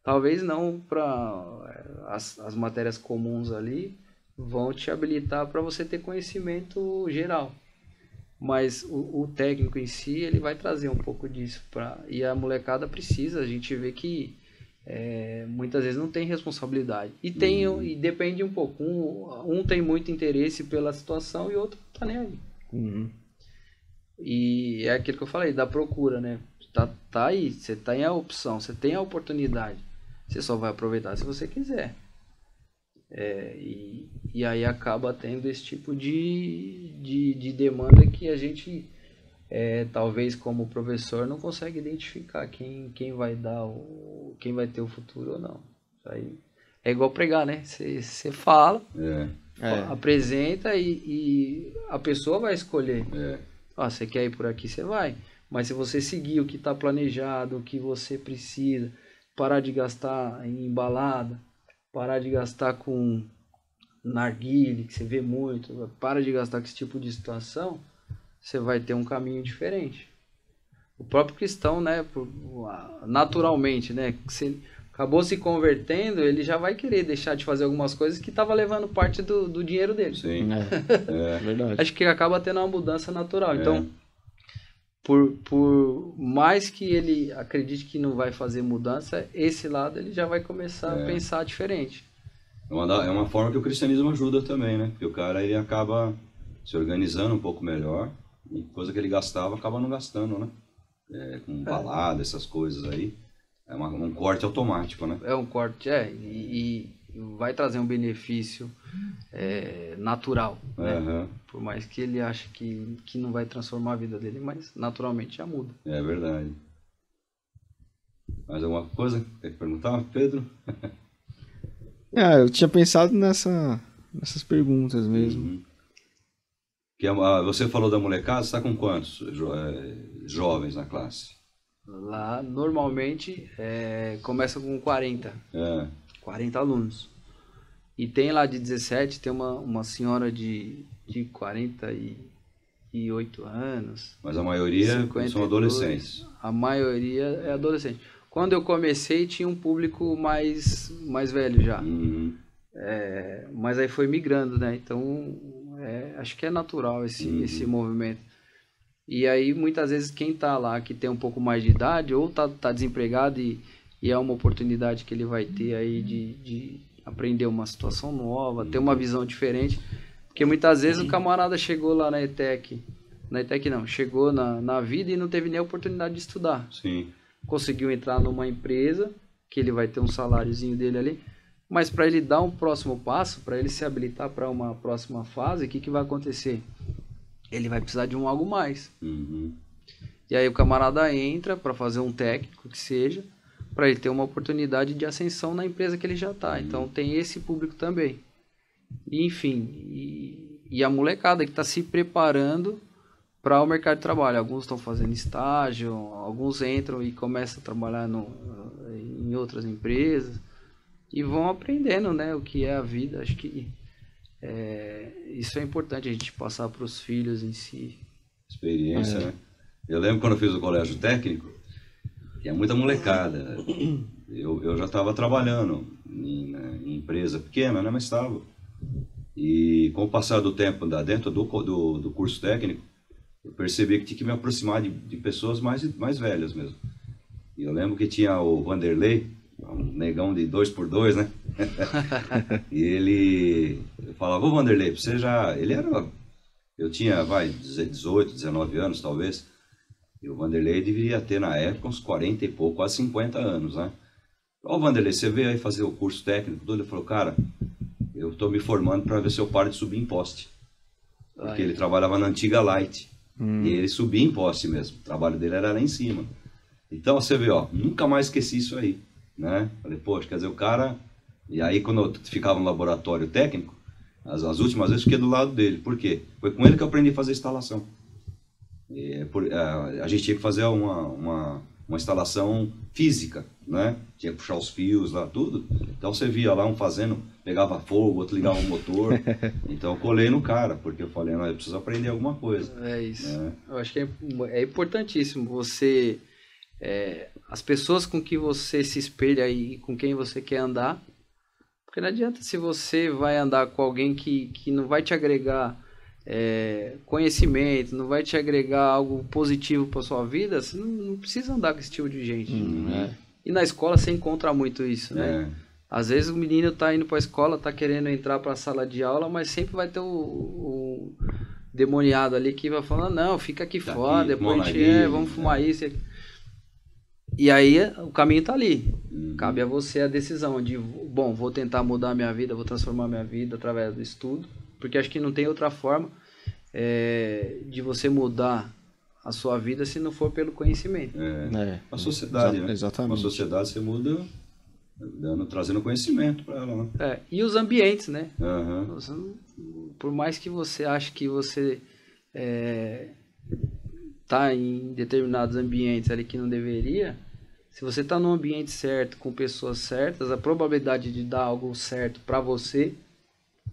Talvez não para as matérias comuns ali, vão te habilitar para você ter conhecimento geral. Mas o técnico em si, ele vai trazer um pouco disso. E a molecada precisa, a gente vê que muitas vezes não tem responsabilidade. E depende um pouco. Um tem muito interesse pela situação e outro não tá nem aí. E é aquilo que eu falei, da procura, né? Tá aí, você tem a opção, você tem a oportunidade. Você só vai aproveitar se você quiser. E aí acaba tendo esse tipo de demanda que a gente, talvez como professor, não consegue identificar quem vai quem vai ter o futuro ou não. Isso aí é igual pregar, né? Você fala, apresenta e a pessoa vai escolher. Você quer ir por aqui, você vai. Mas se você seguir o que está planejado, o que você precisa, parar de gastar em embalada, parar de gastar com narguile, que você vê muito, para de gastar com esse tipo de situação, você vai ter um caminho diferente. O próprio cristão, né, naturalmente, né, você acabou se convertendo, ele já vai querer deixar de fazer algumas coisas que estava levando parte do dinheiro dele. Sim, verdade. Acho que acaba tendo uma mudança natural. Então, por mais que ele acredite que não vai fazer mudança, esse lado ele já vai começar a pensar diferente. É uma forma que o cristianismo ajuda também, né? Porque o cara ele acaba se organizando um pouco melhor e coisa que ele gastava acaba não gastando, né? Com balada, essas coisas aí. É um corte automático, né? É um corte, e vai trazer um benefício natural, né? Aham. Por mais que ele ache que não vai transformar a vida dele, mas naturalmente já muda. É verdade. Mais alguma coisa? Quer perguntar, Pedro? Eu tinha pensado nessas perguntas mesmo. Uhum. Você falou da molecada, você está com quantos jovens na classe? Lá, normalmente, começa com 40 alunos. E tem lá de 17, tem uma senhora de 48 anos. Mas a maioria 52, são adolescentes. A maioria é adolescente. Quando eu comecei, tinha um público mais velho já. Uhum. Mas aí foi migrando, né? Então, acho que é natural esse movimento. E aí, muitas vezes, quem tá lá, que tem um pouco mais de idade, ou tá desempregado e é uma oportunidade que ele vai ter aí de aprender uma situação nova, ter uma visão diferente. Porque muitas vezes o camarada chegou lá na ETEC não, chegou na vida e não teve nem a oportunidade de estudar. Sim. Conseguiu entrar numa empresa, que ele vai ter um saláriozinho dele ali, mas para ele dar um próximo passo, para ele se habilitar para uma próxima fase, o que vai acontecer? Ele vai precisar de algo mais. Uhum. E aí o camarada entra para fazer um técnico, que seja, para ele ter uma oportunidade de ascensão na empresa que ele já está. Então tem esse público também. E, enfim, e a molecada que está se preparando para o mercado de trabalho. Alguns estão fazendo estágio, alguns entram e começam a trabalhar em outras empresas e vão aprendendo, né, o que é a vida. Acho que isso é importante a gente passar para os filhos em si. Experiência, né? Eu lembro quando eu fiz o colégio técnico, tinha muita molecada. Eu já estava trabalhando em empresa pequena, né, mas estava. E com o passar do tempo dentro do curso técnico, eu percebi que tinha que me aproximar de pessoas mais velhas mesmo. E eu lembro que tinha o Vanderlei, um negão de 2x2, né? E eu falava, ô Vanderlei, você já... Eu tinha, 18, 19 anos talvez. E o Vanderlei deveria ter na época uns 40 e pouco, quase 50 anos, né? Ó, Vanderlei, você veio aí fazer o curso técnico? Ele falou, cara, eu estou me formando para ver se eu paro de subir em poste. Porque ele trabalhava na antiga Light. E ele subia em poste mesmo. O trabalho dele era lá em cima. Então você vê, ó, nunca mais esqueci isso aí, né? Falei, poxa, quer dizer, o cara... E aí quando eu ficava no laboratório técnico, as últimas vezes eu fiquei do lado dele. Por quê? Foi com ele que eu aprendi a fazer instalação. A gente tinha que fazer uma instalação física, né? Tinha que puxar os fios lá, tudo. Então você via lá um fazendo, pegava fogo, outro ligava o motor. Então eu colei no cara, porque eu falei, não, eu preciso aprender alguma coisa. É isso. Né? Eu acho que é importantíssimo você... as pessoas com que você se espelha e com quem você quer andar. Porque não adianta se você vai andar com alguém que não vai te agregar conhecimento, não vai te agregar algo positivo para sua vida, você não precisa andar com esse tipo de gente. Né? E na escola você encontra muito isso, né? Às vezes o menino tá indo para a escola, tá querendo entrar para a sala de aula, mas sempre vai ter o demoniado ali que vai falar, não, fica aqui fora, depois a gente vamos fumar isso. E aí o caminho tá ali. Cabe a você a decisão de, bom, vou tentar mudar a minha vida, vou transformar a minha vida através do estudo, porque acho que não tem outra forma de você mudar a sua vida se não for pelo conhecimento. A sociedade, né? Exatamente. Uma sociedade você muda trazendo conhecimento para ela, né? E os ambientes, né? Uhum. Por mais que você ache que você tá em determinados ambientes ali que não deveria, se você tá num ambiente certo, com pessoas certas, a probabilidade de dar algo certo para você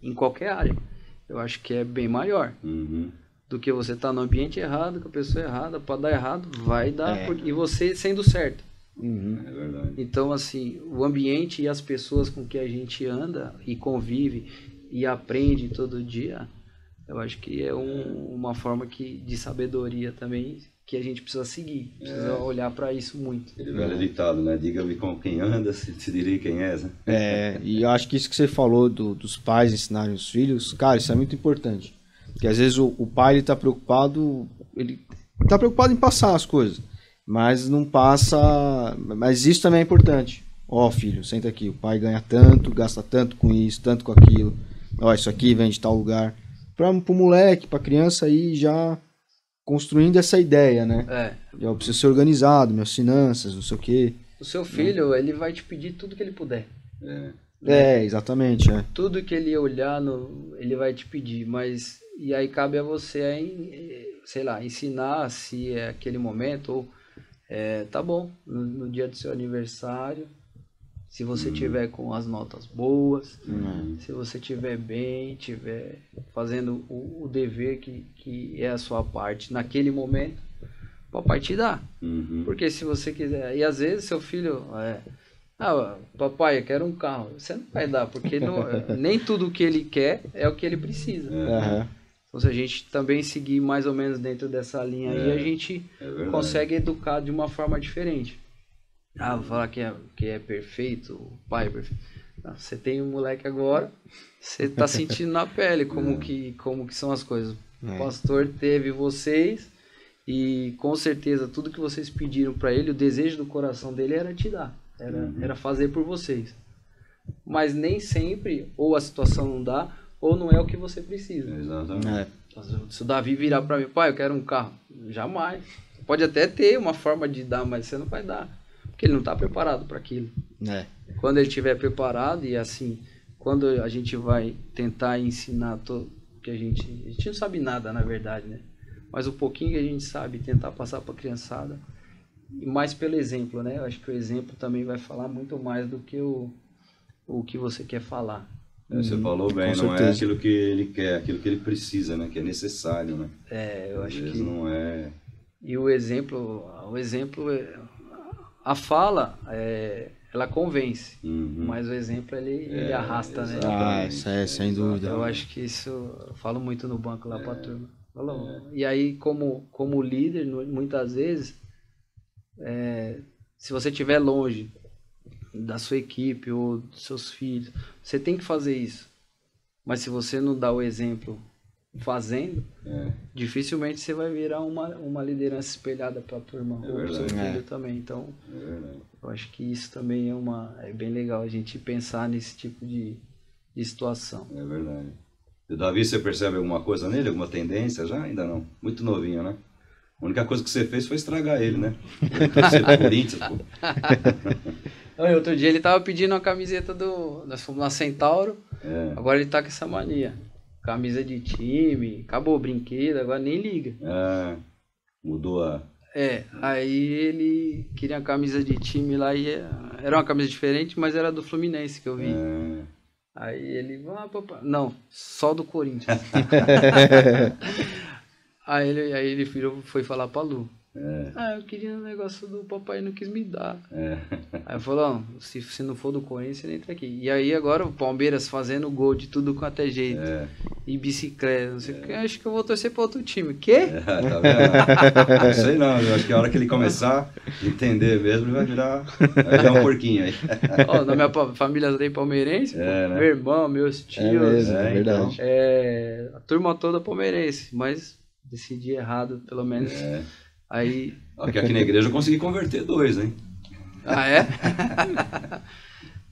em qualquer área, eu acho que é bem maior. Uhum. Do que você tá no ambiente errado, com a pessoa errada, pode dar errado, vai dar, e você sendo certo. É verdade. Então, assim, o ambiente e as pessoas com que a gente anda e convive e aprende todo dia, eu acho que é uma forma de sabedoria também que a gente precisa seguir, precisa olhar para isso muito. Ele velho ditado, né? Diga-me com quem anda, se te direi quem és, né? E eu acho que isso que você falou dos pais ensinarem os filhos, cara, isso é muito importante. Porque às vezes o pai ele tá preocupado em passar as coisas, mas não passa. Mas isso também é importante. Ó, filho, senta aqui, o pai ganha tanto, gasta tanto com isso, tanto com aquilo. Ó, isso aqui vem de tal lugar. Pro moleque, pra criança aí já construindo essa ideia, né? Eu preciso ser organizado, minhas finanças, não sei o quê. O seu filho, ele vai te pedir tudo que ele puder. Exatamente. Tudo que ele olhar, ele vai te pedir, mas... E aí cabe a você, sei lá, ensinar se é aquele momento, ou... tá bom, no dia do seu aniversário, se você tiver com as notas boas, se você tiver bem, tiver fazendo o dever que é a sua parte naquele momento, o papai te dá. Porque se você quiser... E às vezes seu filho... papai, eu quero um carro. Você não vai dar, porque nem tudo o que ele quer é o que ele precisa. Então, se a gente também seguir mais ou menos dentro dessa linha aí, a gente consegue educar de uma forma diferente. Falar que é perfeito, o pai é perfeito. Não, você tem um moleque agora, você tá sentindo na pele como que são as coisas. O pastor teve vocês e com certeza tudo que vocês pediram para ele, o desejo do coração dele era te dar, era fazer por vocês. Mas nem sempre, ou a situação não dá, ou não é o que você precisa. Exatamente. Se o Davi virar para mim, pai, eu quero um carro, jamais. Pode até ter uma forma de dar, mas você não vai dar. Porque ele não está preparado para aquilo. Quando ele estiver preparado, e assim, quando a gente vai tentar ensinar que a gente não sabe nada, na verdade, né? Mas o pouquinho que a gente sabe, tentar passar para a criançada, e mais pelo exemplo, né? Eu acho que o exemplo também vai falar muito mais do que o que você quer falar. Você falou bem, não é aquilo que ele quer, aquilo que ele precisa, né? Que é necessário, né? Eu acho que não é. E o exemplo, a fala, ela convence, mas o exemplo ele arrasta, né? Isso é, sem dúvida. Eu acho que isso, eu falo muito no banco lá pra turma. E aí, como líder, muitas vezes, se você estiver longe da sua equipe ou dos seus filhos, você tem que fazer isso. Mas se você não dá o exemplo fazendo, dificilmente você vai virar uma liderança espelhada para a turma ou para o seu filho também. Então, eu acho que isso também é bem legal a gente pensar nesse tipo de situação. É verdade. E o Davi, você percebe alguma coisa nele? Alguma tendência já? Ainda não. Muito novinho, né? A única coisa que você fez foi estragar ele, né? Ele Corinthians, pô. Outro dia ele tava pedindo uma camiseta nós fomos na Centauro, agora ele tá com essa mania. Camisa de time, acabou o brinquedo, agora nem liga. Mudou a... Aí ele queria uma camisa de time lá e era uma camisa diferente, mas era do Fluminense que eu vi. Aí ele, papai, não, só do Corinthians. aí ele foi falar pra Lu. Eu queria um negócio do papai, não quis me dar. Aí eu falei, se não for do Corinthians, você nem entra aqui. E aí agora o Palmeiras fazendo gol de tudo quanto é jeito. E bicicleta, não sei o que. Acho que eu vou torcer pra outro time. Quê? Tá vendo? Não sei não, eu acho que a hora que ele começar a entender mesmo, ele vai virar um porquinho aí. Na minha família tem palmeirense, né? Meu irmão, meus tios. É verdade. A turma toda palmeirense, mas decidi errado, pelo menos. Aí... Aqui na igreja eu consegui converter 2, hein?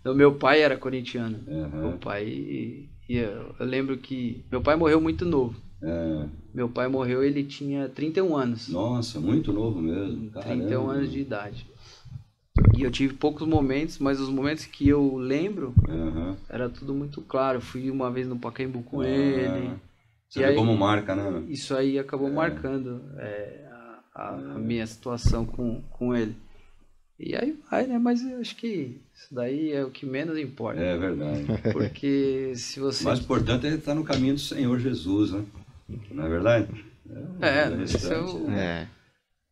Então, meu pai era corintiano. Meu pai... E eu lembro que... Meu pai morreu muito novo. Meu pai morreu, ele tinha 31 anos. Nossa, muito novo mesmo. 31 anos de idade. E eu tive poucos momentos, mas os momentos que eu lembro, era tudo muito claro. Eu fui uma vez no Pacaembu com ele. Você vê como marca, né? Isso aí acabou marcando a minha situação com ele. E aí vai, né? Mas eu acho que isso daí é o que menos importa. É verdade. Porque se você... O mais importante é estar no caminho do Senhor Jesus, né? Não é verdade?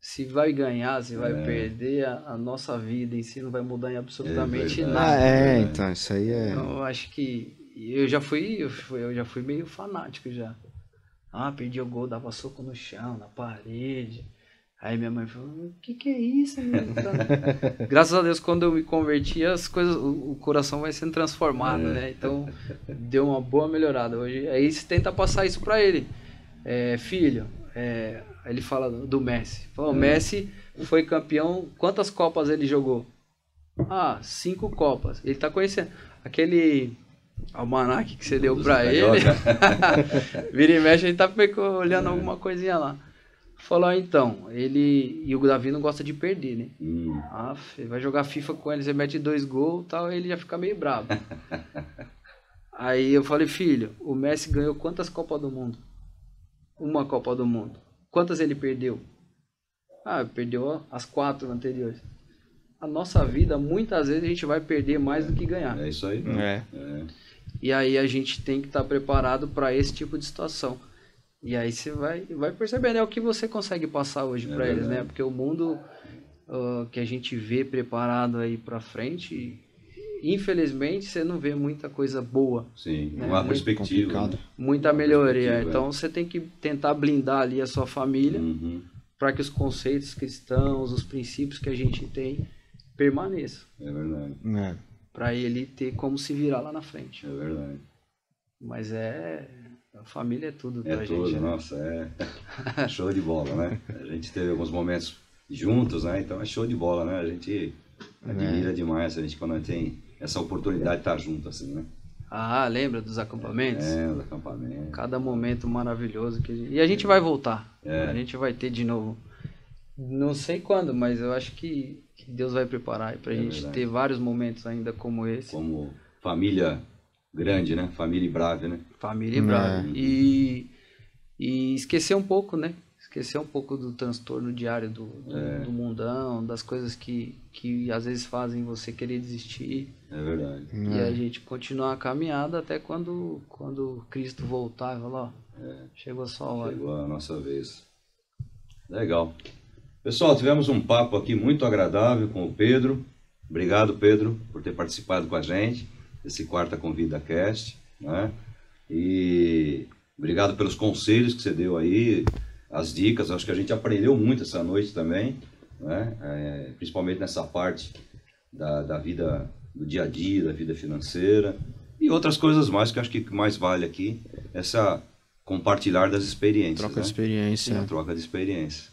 Se vai ganhar, se vai perder, a nossa vida em si não vai mudar em absolutamente nada. Então, isso aí é... Então, eu acho que... Eu já fui meio fanático já. Perdi o gol, dava soco no chão, na parede. Aí minha mãe falou, o que é isso, menino? Graças a Deus, quando eu me converti, as coisas, o coração vai sendo transformado, né? Então, deu uma boa melhorada hoje. Aí você tenta passar isso pra ele. Filho, aí ele fala do Messi. O Messi foi campeão, quantas Copas ele jogou? 5 Copas. Ele tá conhecendo. Aquele almanaque que você deu pra ele, vira e mexe, ele tá olhando alguma coisinha lá. Falou, então, ele e o Davi não gosta de perder, né? Vai jogar FIFA com ele, você mete 2 gols e tal, ele já fica meio bravo. Aí eu falei, filho, o Messi ganhou quantas Copas do Mundo? 1 Copa do Mundo. Quantas ele perdeu? Perdeu as 4 anteriores. A nossa vida, muitas vezes, a gente vai perder mais do que ganhar. É isso aí. E aí a gente tem que estar preparado para esse tipo de situação. E aí você vai percebendo, é o que você consegue passar hoje para eles, né? Porque o mundo que a gente vê preparado aí para frente, infelizmente você não vê muita coisa boa. Sim, né? uma perspectiva. Né? Muita melhoria. Então você tem que tentar blindar ali a sua família para que os conceitos cristãos, os princípios que a gente tem permaneçam. É verdade. Para ele ter como se virar lá na frente. É verdade. Mas a família é tudo pra tudo, gente. Nossa, é show de bola, né? A gente teve alguns momentos juntos, né? Então é show de bola, né? A gente admira demais a gente quando tem essa oportunidade de estar junto, assim, né? Lembra dos acampamentos? Os acampamentos. Cada momento maravilhoso. E a gente vai voltar. A gente vai ter de novo. Não sei quando, mas eu acho que Deus vai preparar pra gente ter vários momentos ainda como esse. Como família grande, né? Família Brave, né? Família Brave. E esquecer um pouco, né? Esquecer um pouco do transtorno diário do mundão, das coisas que às vezes fazem você querer desistir. É verdade. E a gente continuar a caminhada até quando Cristo voltar e falar, chegou a sua hora. Chegou a nossa vez. Legal. Pessoal, tivemos um papo aqui muito agradável com o Pedro. Obrigado, Pedro, por ter participado com a gente desse Quarta Convida Cast, né? E obrigado pelos conselhos que você deu aí, as dicas. Acho que a gente aprendeu muito essa noite também, né? Principalmente nessa parte da vida, do dia a dia, da vida financeira e outras coisas mais que eu acho que mais vale aqui, essa compartilhar das experiências. Troca de experiência. A troca de experiência.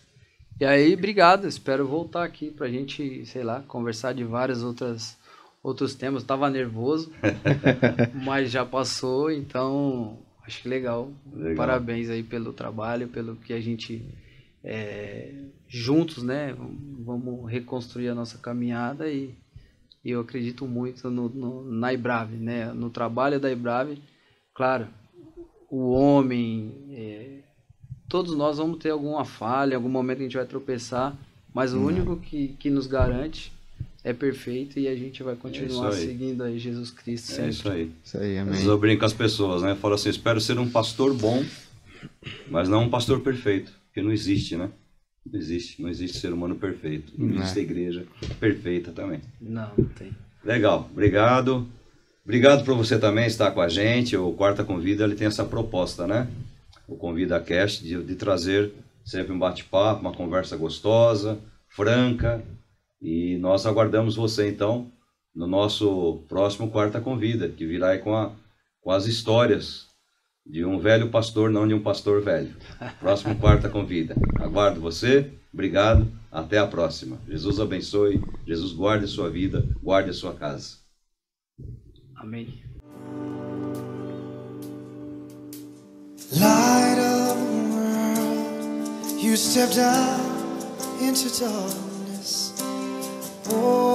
E aí, obrigado. Espero voltar aqui pra gente, sei lá, conversar de vários outros temas. Tava nervoso, mas já passou, então acho que legal. Parabéns aí pelo trabalho, pelo que a gente juntos, né? Vamos reconstruir a nossa caminhada e eu acredito muito na IBRAVE, né? No trabalho da IBRAVE. Claro, o homem, todos nós vamos ter alguma falha, algum momento que a gente vai tropeçar, mas o único que nos garante é perfeito e a gente vai continuar seguindo aí Jesus Cristo sempre. É isso aí. Isso aí, amém. Às vezes eu brinco com as pessoas, né? Eu falo assim, espero ser um pastor bom, mas não um pastor perfeito, porque não existe, né? Não existe ser humano perfeito. Não existe igreja perfeita também. Não tem. Legal, obrigado. Obrigado por você também estar com a gente. O Quarta Convida, ele tem essa proposta, né? O Convida Cast de trazer sempre um bate-papo, uma conversa gostosa, franca. E nós aguardamos você, então, no nosso próximo Quarta Convida, que virá aí com as histórias de um velho pastor, não de um pastor velho. Próximo Quarta Convida. Aguardo você. Obrigado. Até a próxima. Jesus abençoe. Jesus guarde a sua vida, guarde a sua casa. Amém. Light of the world, you stepped out into darkness. Oh,